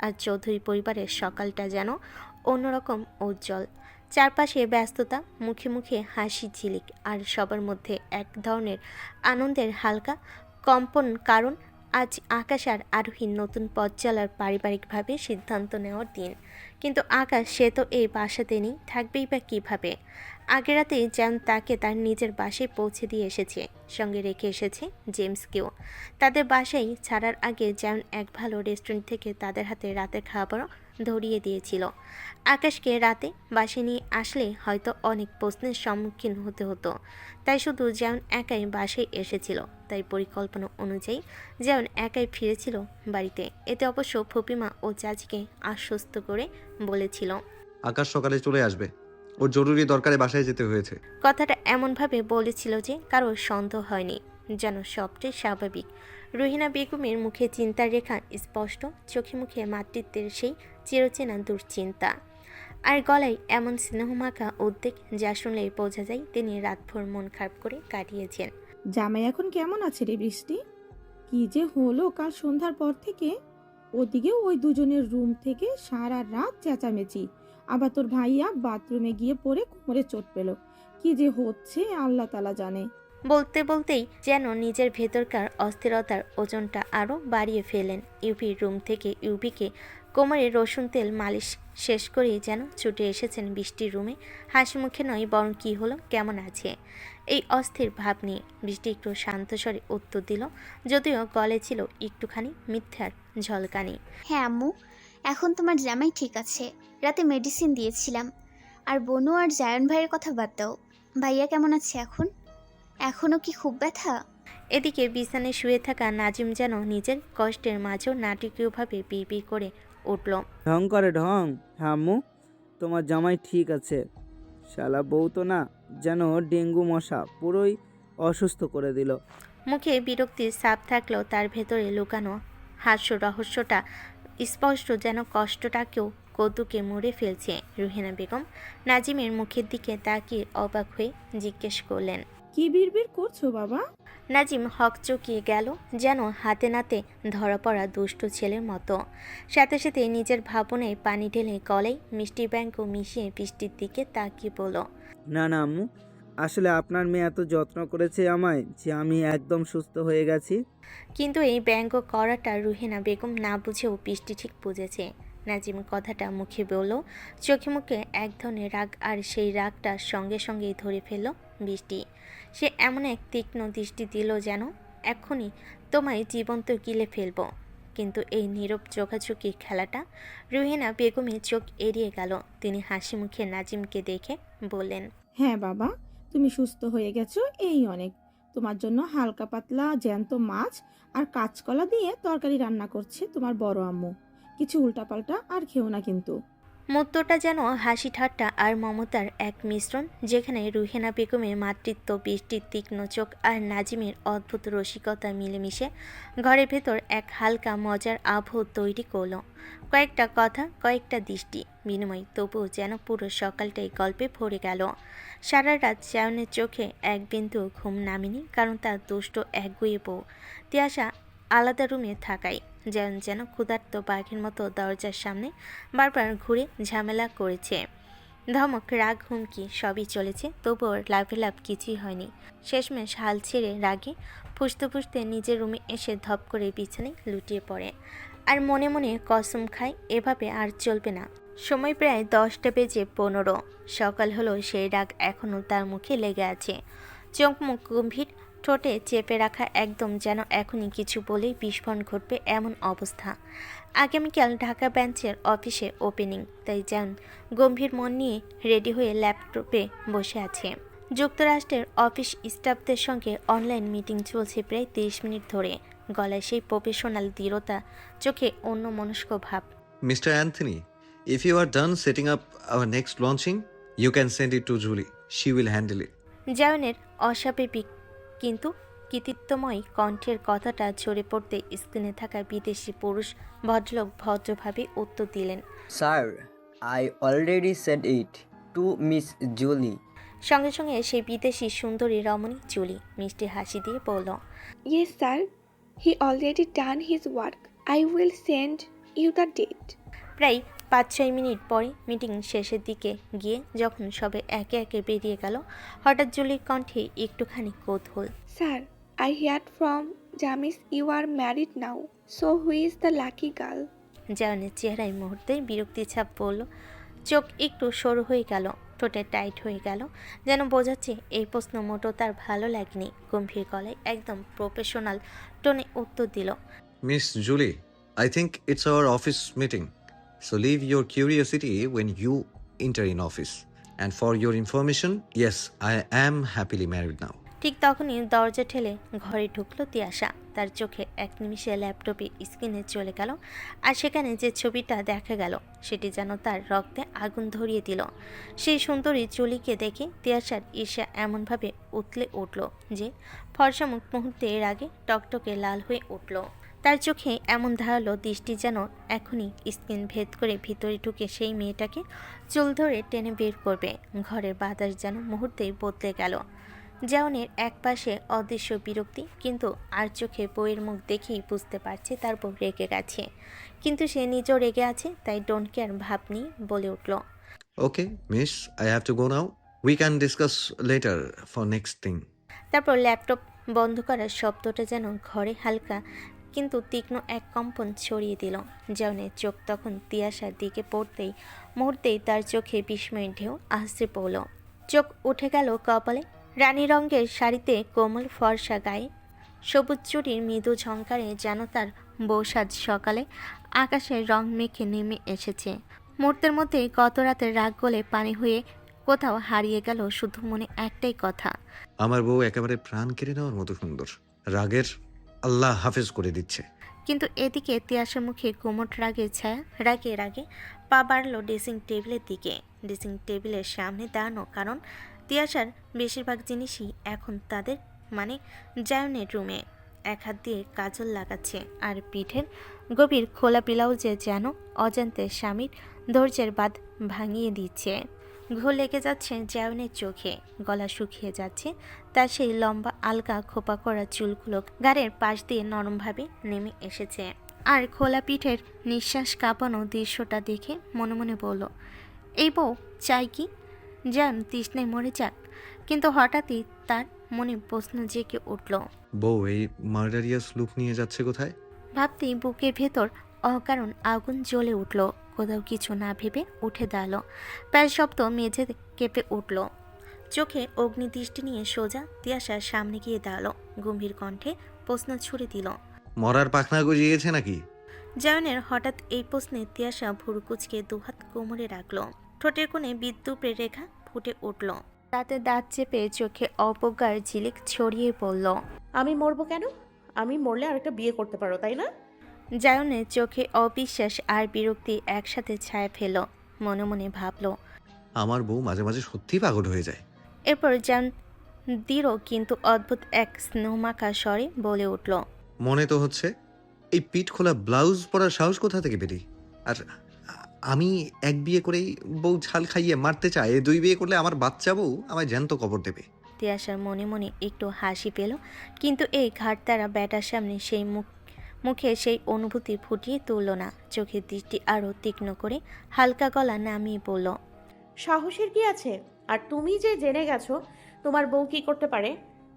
আর চৌধুরী পরিবারের সকালটা যেন অন্যরকম উজ্জ্বল। চারপাশে ব্যস্ততা, মুখে মুখে হাসি ঝিলিক, আর সবার মধ্যে এক ধরনের আনন্দের হালকা কম্পন, কারণ আজ আকাশ আর আরোহীর নতুন পথ চলার পারিবারিকভাবে সিদ্ধান্ত নেওয়ার দিন। কিন্তু আকাশ সে তো এই বাসাতে নেই, থাকবেই বা কীভাবে। আগের রাতে যেমন তাকে তার নিজের বাসায় পৌঁছে দিয়ে এসেছে, সঙ্গে রেখে এসেছে জেমসকেও। তাদের বাসায় ছাড়ার আগে যেমন এক ভালো রেস্টুরেন্ট থেকে তাদের হাতে রাতের খাবারও ধরিয়ে দিয়েছিল। আকাশকে রাতে বাসায় নিয়ে আসলে হয়তো অনেক প্রশ্নের সম্মুখীন হতে হতো, তাই শুধু যেমন একাই বাসায় এসেছিল। তাই পরিকল্পনা অনুযায়ী যেমন একাই ফিরেছিল বাড়িতে। এতে অবশ্য ফুপিমা ও চাচিকে আশ্বস্ত করে বলেছিল আকাশ সকালে চলে আসবে, ওর জরুরি দরকারে বাসায় যেতে হয়েছে। কথাটা এমনভাবে বলেছিল যে কারোর সন্দেহ হয়নি, যেন সবটাই স্বাভাবিক। রুহিনা বেগমের মুখে চিন্তার রেখা স্পষ্ট, চোখে মুখে মাতৃত্বের সেই চিরচেনা দুশ্চিন্তা। আর গলায় এমন স্নেহমাখা উদ্বেগ যা শুনলেই বোঝা যায় তিনি রাতভর মন খারাপ করে কাটিয়েছেন। জামাই এখন কেমন আছে রে বৃষ্টি? কি যে হলো কাল সন্ধ্যার পর থেকে? ওদিকে ওই দুজনের রুম থেকে সারা রাত চেঁচামেচি, আবার তোর ভাইয়া বাথরুমে গিয়ে পড়ে কোমরে চোট পেল। কি যে হচ্ছে আল্লাহ তাআলা জানে। বলতে বলতেই যেন নিজের ভেতরকার অস্থিরতার ওজনটা আরও বাড়িয়ে ফেলেন। ইউপির রুম থেকে ইউপিকে কোমরে রসুন তেল মালিশ শেষ করেই যেন ছুটে এসেছেন বৃষ্টির রুমে। হাসি মুখে নয়, বরং কী হলো, কেমন আছে, এই অস্থির ভাব নিয়ে। বৃষ্টি একটু শান্ত স্বরে উত্তর দিল, যদিও গলে ছিল একটুখানি মিথ্যার ঝলকানি। হ্যাঁ আম্মু, এখন তোমার জামাই ঠিক আছে। রাতে মেডিসিন দিয়েছিলাম। আর বনু আর জায়ন ভাইয়ের কথা বাদ দাও, ভাইয়া কেমন আছে এখন? এখনও কি খুব ব্যথা? এদিকে বিছানায় শুয়ে থাকা নাজিম যেন নিজের কষ্টের মাঝেও নাটকীয়ভাবে বিড়বিড় করে উঠল। ঢং করে ঢং। হ্যাঁ আম্মু, তোমার জামাই ঠিক আছে। শালা বউ তো না, যেন ডেঙ্গু মশা পুরোই অসুস্থ করে দিল। মুখে বিরক্তির ছাপ থাকলেও তার ভেতরে লুকানো হাস্য রহস্যটা স্পষ্ট, যেন কষ্টটাকেও কৌতুকে মুড়ে ফেলছে। রুহিনা বেগম নাজিমের মুখের দিকে তাকিয়ে অবাক হয়ে জিজ্ঞেস করলেন, কি বিড়বিড় করছো বাবা? নাজিম হকচকিয়ে গেল, যেন হাতে নাতে ধরা পড়া দুষ্ট ছেলের মতো। সাথে সাথে নিজের ভাবনায় পানি ঢেলে গলায় মিষ্টি ব্যাঙ্কও মিশিয়ে বৃষ্টির দিকে তাকিয়ে বলল, না না আম্মু, আসলে আপনার মেয়ে এত যত্ন করেছে আমায় যে আমি একদম সুস্থ হয়ে গেছি। কিন্তু এই ব্যঙ্গ করাটা রুহিনা বেগম না বুঝেও বৃষ্টি ঠিক বুঝেছে। নাজিম কথাটা মুখে বলল, চোখে মুখে এক ধরনের রাগ, আর সেই রাগটা সঙ্গে সঙ্গেই ধরে ফেলল বৃষ্টি। সে এমন এক তীক্ষ্ণ দৃষ্টি দিল যেন এক্ষুনি তোমায় জীবন্ত গিলে ফেলব। কিন্তু এই নীরব চোখাচোখি খেলাটা রুহিনা বেগমের চোখ এড়িয়ে গেল। তিনি হাসি মুখে নাজিমকে দেখে বললেন, হ্যাঁ বাবা, তুমি সুস্থ হয়ে গেছো এই অনেক। তোমার জন্য হালকা পাতলা জ্যান্ত মাছ আর কাঁচকলা দিয়ে তরকারি রান্না করছে তোমার বড় আম্মু। কিছু উল্টাপাল্টা আর খেও না কিন্তু। মুহূর্তটা যেন হাসি ঠাট্টা আর মমতার এক মিশ্রণ, যেখানে রুহেনা বেগমের মাতৃত্ব, বৃষ্টির তীক্ষ্ণ চোখ আর নাজিমের অদ্ভুত রসিকতা মিলেমিশে ঘরের ভেতর এক হালকা মজার আবহ তৈরি করল। কয়েকটা কথা, কয়েকটা দৃষ্টি বিনিময়, তবুও যেন পুরো সকালটাই গল্পে ভরে গেল। সারা রাত জায়নের চোখে এক বিন্দু ঘুম নামেনি, কারণ তার দুষ্ট একগুঁয়ে বউ তিয়াশা আলাদা রুমে থাকায় জায়ন যেন ক্ষুধার্ত বাঘের মতো দরজার সামনে বারবার ঘুরে ঝামেলা করেছে। ধমক, রাগ, হুমকি সবই চলেছে, তবুও লাভে কিছুই হয়নি। শেষমেশ হাল ছেড়ে রাগে ফুসতে ফুসতে নিজের রুমে এসে ধপ করে বিছানায় লুটিয়ে পড়ে আর মনে মনে কসম খায়, এভাবে আর চলবে না। সময় প্রায় 10:15। সকাল হলো, সেই রাগ এখনও তার মুখে লেগে আছে। চোখ মুখ গম্ভীর, ঠোঁটে চেপে রাখা, একদম যেন এখনই কিছু বলেই বিস্ফোরণ ঘটবে এমন অবস্থা। আগামীকাল ঢাকা ব্রাঞ্চের অফিসে ওপেনিং, তাই যেন গম্ভীর মন নিয়ে রেডি হয়ে ল্যাপটপে বসে আছে। যুক্তরাষ্ট্রের অফিস স্টাফদের সঙ্গে অনলাইন মিটিং চলছে প্রায় 30 মিনিট ধরে। গলায় সেই প্রফেশনাল দৃঢ়তা, চোখে অন্যমনস্ক ভাব। Mr. Anthony, if you are done setting up our next launching, you can send it to Julie. She will handle it. জায়নের অস্বাভাবিক কিন্তু কৃতিত্বময় কণ্ঠের কথাটা ঝরে পড়তে স্ক্রিনে থাকা বিদেশি পুরুষ ভদ্রলোক ভদ্রভাবে উত্তর দিলেন, sir, I already said it to Miss Julie. সঙ্গে সঙ্গে সেই বিদেশি সুন্দরী রমণী জুলি মিষ্টি হাসি দিয়ে বলল, yes sir, he already done his work. I will send you the date. প্রায় 5-6 মিনিট পরে মিটিং শেষের দিকে গিয়ে যখন সবে একে একে বেরিয়ে গেল, হঠাৎ জুলির কণ্ঠে একটুখানি কৌতূহল। Sir, I heard from Jamis you are married now. So who is the lucky girl? জায়নের চেহারায় মুহূর্তে বিরক্তি ছাপ পড়ল, চোখ একটু সরু হয়ে গেল, ঠোঁটে টাইট হয়ে গেল, যেন বোঝাচ্ছে এই প্রশ্ন মোটো তার ভালো লাগেনি। গম্ভীর গলায় একদম প্রফেশনাল টোনে উত্তর দিল, Miss Julie, I think it's our office meeting. So leave your curiosity when you enter in office. And for your information, yes, I am happily married now. ঠিক তখনই দরজা ঠেলে ঘরে ঢুকলো তিয়াশা। তার চোখে এক নিমিষে ল্যাপটপে স্ক্রিনে চলে গেল, আর সেখানে যে ছবিটা দেখা গেল সেটি যেন তার রক্তে আগুন ধরিয়ে দিল। সেই সুন্দরী জুলিকে দেখে তিয়াশার ঈর্ষা এমনভাবে উতলে উঠল যে ফর্সা মুখ মুহূর্তে এর আগে টকটকে লাল হয়ে উঠল। তার চোখে এমন ধারালো দৃষ্টি যেন এখনই স্কিন ভেদ করে ভিতরে ঢুকে সেই মেয়েটাকে চুল ধরে টেনে বের করবে। ঘরের বাতাস যেন মুহূর্তেই বদলে গেল। জায়নের এক পাশে অদৃশ্য বিরক্তি, কিন্তু আর চোখে বউয়ের মুখ দেখেই বুঝতে পারছে তার বউ রেগে গেছে। কিন্তু সে নিজেও রেগে আছে, তাই ডোন্ট কেয়ার ভাব নিয়ে বলে উঠল, ওকে miss, I have to go now, we can discuss letter for next thing. তারপর ল্যাপটপ বন্ধ করার শব্দটা যেন ঘরে হালকা কিন্তু তীক্ষ্ণ এক কম্পন ছড়িয়ে দিল। জায়নের চোখ তখন তিয়াশার দিকে পড়তেই মুহূর্তেই তার চোখে বিস্ময়ের ঢেউ আছড়ে পড়ল। চোখ উঠে গেল কপালে। রানী রঙের শাড়িতে কোমল ফর্সা গায়ে সবুজ চুড়ির মৃদু ঝংকারে যেন তার বৌসাজ সকালে আকাশের রং মেখে নেমে এসেছে। মুহূর্তের মধ্যেই গত রাতের রাগ গলে পানি হয়ে কোথাও হারিয়ে গেল শুধু মনে একটাই কথা, আমার বউ একেবারে প্রাণ কেড়ে নেওয়ার মতো সুন্দর, রাগের আল্লাহ হাফেজ করে দিচ্ছে। কিন্তু এদিকে তিয়াশার মুখে কোমট রাগের ছায়া। রাগে রাগে পা বাড়ল ড্রেসিং টেবিলের দিকে। ড্রেসিং টেবিলের সামনে দাঁড়ানো কারণ তিয়াশার বেশিরভাগ জিনিসই এখন তাদের মানে জায়নের রুমে। এক হাত দিয়ে কাজল লাগাচ্ছে আর পিঠের গভীর খোলা ব্লাউজে যেন অজান্তে স্বামীর ধৈর্যের বাঁধ ভাঙিয়ে দিচ্ছে। ঘোর লেগে যাচ্ছে জায়নের চোখে, গলা শুকিয়ে যাচ্ছে, তার সেই লম্বা আলগা খোপা করা চুলগুলো গাড়ের পাশ দিয়ে নরমভাবে নেমে এসেছে। আর খোলা পিঠের নিঃশ্বাস কাঁপানো দৃশ্যটা দেখে মনে মনে বলল, এই বউ চাই কি? জায়ন তৃষ্ণায় মরে যাক। কিন্তু হঠাৎই তার মনে প্রশ্ন জেগে উঠল, বউ এই মার্ডারিয়াস লুক নিয়ে যাচ্ছে কোথায়? ভাবতেই বুকের ভেতর অকারণ আগুন জ্বলে উঠল। কোথাও কিছু না ভেবে উঠে দাঁড়ালো। পায়ের শব্দ মেঝে কেঁপে উঠল। চোখে অগ্নিদৃষ্টি নিয়ে সোজা তিয়াশার সামনে গিয়ে দাঁড়ালো। গম্ভীর কণ্ঠে প্রশ্ন ছুড়ে দিল, মরার পাখনা গজিয়েছে নাকি? জায়নের হঠাৎ এই প্রশ্নে তিয়াশা ভুরু কুচকে দুহাত কোমরে রাখলো। ঠোঁটের কোণে বিদ্যুপের রেখা ফুটে উঠল। তাতে দাঁত চেপে চোখে অপজ্ঞার ঝিলিক ছড়িয়ে পড়ল। আমি মরবো কেন? আমি মরলে আরেকটা বিয়ে করতে পারো, তাই না? জায়নের চোখে অবিশ্বাস আর বিরক্তি একসাথে ছায়া ফেল। মনে মনে ভাবল, আমার বউ মাঝে মাঝে সত্যিই পাগল হয়ে যায়। এরপর জায়ন দৃঢ় কিন্তু অদ্ভুত এক স্নেহমাখা স্বরে বলে উঠল, মনে তো হচ্ছে। এই পিঠ খোলা ব্লাউজ পরার সাহস কোথা থেকে পেলি? আর আমি এক বিয়ে করেই বউ ঝাল খাইয়ে মারতে চাই, দুই বিয়ে করলে আমার বাচ্চা বউ আমায় জ্যান্ত কবর দেবে। তিয়াশার মনে মনে একটু হাসি পেল, কিন্তু এই ঘাটতারা ব্যাটার সামনে সেই মুখে সেই অনুভূতি ফুটিয়ে তুলল না। চোখের দৃষ্টি আরও তীক্ষ্ণ করে হালকা গলা নামিয়ে বলল, সাহসের কি আছে? আর তুমি যে জেনে গেছো তোমার বউ কি করতে পারে,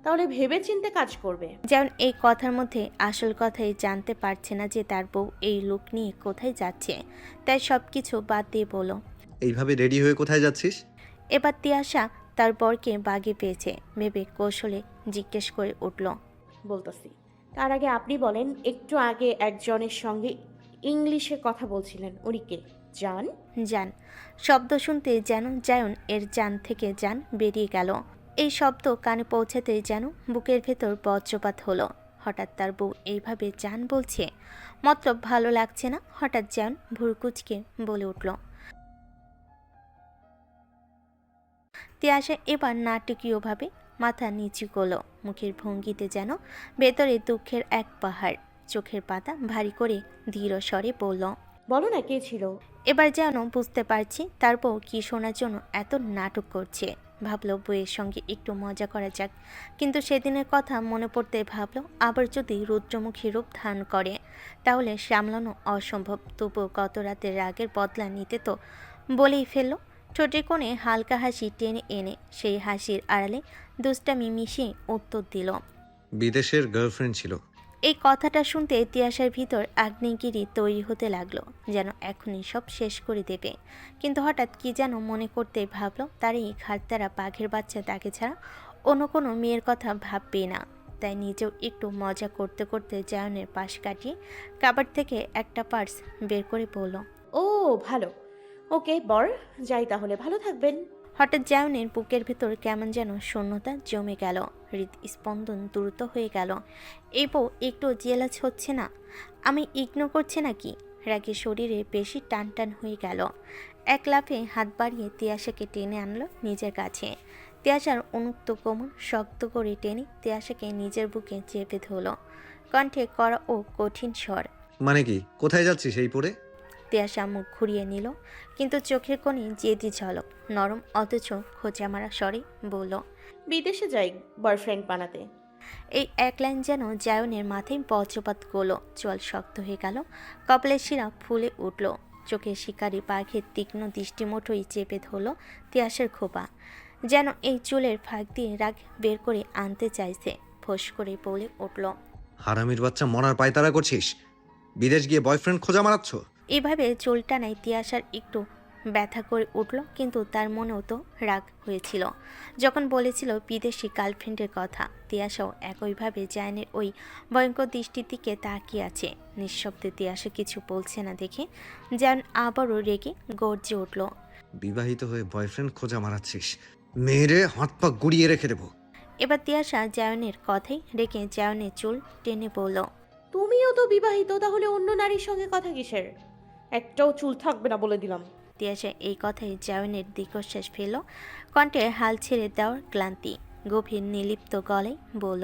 তাহলে ভেবে চিন্তে কাজ করবে। যেমন এই কথার মধ্যে আসল কথাই জানতে পারছে না যে তার বউ এই লুক নিয়ে কোথায় যাচ্ছে, তাই সব কিছু বাদ দিয়ে বলল, এইভাবে রেডি হয়ে কোথায় যাচ্ছিস? এবার তিয়াশা তার বরকে বাগে পেয়েছে ভেবে কৌশলে জিজ্ঞেস করে উঠল, বলতেছি। তার আগে আপনি বলেন, একটু আগে একজনের সঙ্গে ইংলিশে কথা বলছিলেন, উনি কে? জান? জান শব্দ শুনতে যেন জায়ন এর জান থেকে জান বেরিয়ে গেল। এই শব্দ কানে পৌঁছাতেই যেন বুকের ভেতর বজ্রপাত হলো। হঠাৎ তার বউ এইভাবে জান বলছে, মতলব ভালো লাগছে না। হঠাৎ জান ভুরকুচকে বলে উঠল। তিয়াশা এবার নাটকীয়ভাবে মাথা নিচু করল। মুখের ভঙ্গিতে যেন ভেতরে দুঃখের এক পাহাড়। চোখের পাতা ভারী করে ধীর স্বরে বলল, বলো না কে ছিল? এবার যেন বুঝতে পারছি তার বউ কি শোনার জন্য এত নাটক করছে। ভাবলো বউয়ের সঙ্গে একটু মজা করা যাক, কিন্তু সেদিনের কথা মনে পড়তে ভাবলো আবার যদি রুদ্রমুখী রূপ ধারণ করে তাহলে সামলানো অসম্ভব। তবুও গত রাতের রাগের বদলা নিতে তো বলেই ফেললো। ঠোঁটের কোণে হালকা হাসি টেনে এনে সেই হাসির আড়ালে দুষ্টামি মিশিয়ে উত্তর দিল, বিদেশের গার্লফ্রেন্ড ছিল। এই কথাটা শুনতে তিয়াশার ভিতর আগ্নেয়গিরি তৈরি হতে লাগলো, যেন এখনই সব শেষ করে দেবে। কিন্তু হঠাৎ কি যেন মনে করতে ভাবলো তার এই ঘাটতারা বাঘের বাচ্চা তাকে ছাড়া অন্য কোনো মেয়ের কথা ভাববে না। তাই নিজেও একটু মজা করতে করতে জায়নের পাশ কাটিয়ে কাবার থেকে একটা পার্স বের করে বলল, ও ভালো, ওকে বর, যাই তাহলে, ভালো থাকবেন। হঠাৎ জায়নের বুকের ভেতর কেমন যেন শূন্যতা জমে গেল। হৃদস্পন্দন দ্রুত হয়ে গেল। এই বউ একটু জেলাস হচ্ছে না? আমি ইগনোর করছে নাকি? রাগে শরীরে বেশি টান টান হয়ে গেল। এক লাফে হাত বাড়িয়ে তিয়াশাকে টেনে আনলো নিজের কাছে। তিয়াশার উন্মুক্ত কোমর শক্ত করে টেনে তিয়াশাকে নিজের বুকে চেপে ধরল। কণ্ঠে কড়া ও কঠিন স্বর। মানে কি, কোথায় যাচ্ছিস এই পরে? তিয়াশা মুখ ঘুরিয়ে নিল, কিন্তু চোখের কোণে জেদি ঝলক। নরম অথচ খোঁচা মারা স্বরে বলল, বিদেশে যাই বয়ফ্রেন্ড বানাতে। এই এক লাইন যেন জায়নের মাথায় বজ্রপাত করলো। চোয়াল শক্ত হয়ে গেল, কপালের শিরা ফুলে উঠল। চোখে শিকারি পাখির তীক্ষ্ণ দৃষ্টিমুঠোই চেপে ধরল তিয়াসের খোপা, যেন এই চুলের ফাঁক দিয়ে রাগ বের করে আনতে চাইছে। ফোঁস করে বলে উঠল, হারামির বাচ্চা, মরার পায়তারা করছিস? বিদেশ গিয়ে বয়ফ্রেন্ড খোঁজা মারাচ্ছ? এভাবে চুল টানায় তিয়াসার একটু ব্যথা করে উঠল, কিন্তু তার মনেও তো রাগ হয়েছিল যখন বলেছিল বিদেশি গার্লফ্রেন্ডের কথা। তিয়াসাও একইভাবে জায়নের ওই ভয়ঙ্কর দৃষ্টির দিকে তাকিয়ে আছে। নিঃশব্দে তিয়াসা কিছু বলছে না দেখে জায়ন আবারও রেগে গর্জে উঠল, বিবাহিত হয়ে বয়ফ্রেন্ড খোঁজা মারাচ্ছিস? মেয়েরে হাত পা গুড়িয়ে রেখে দেবো। এবার তিয়াসা জায়নের কথাই রেখে জায়নের চুল টেনে বলল, তুমিও তো বিবাহিত, তাহলে অন্য নারীর সঙ্গে কথা কিসের? একটাও চুল থাকবে না বলে দিলাম। তিয়াসা এই কথায় জায়নের দীর্ঘশ্বাস ফেলল, কণ্ঠে হাল ছেড়ে দেওয়ার ক্লান্তি। গভীর নিলিপ্ত গলায় বলল,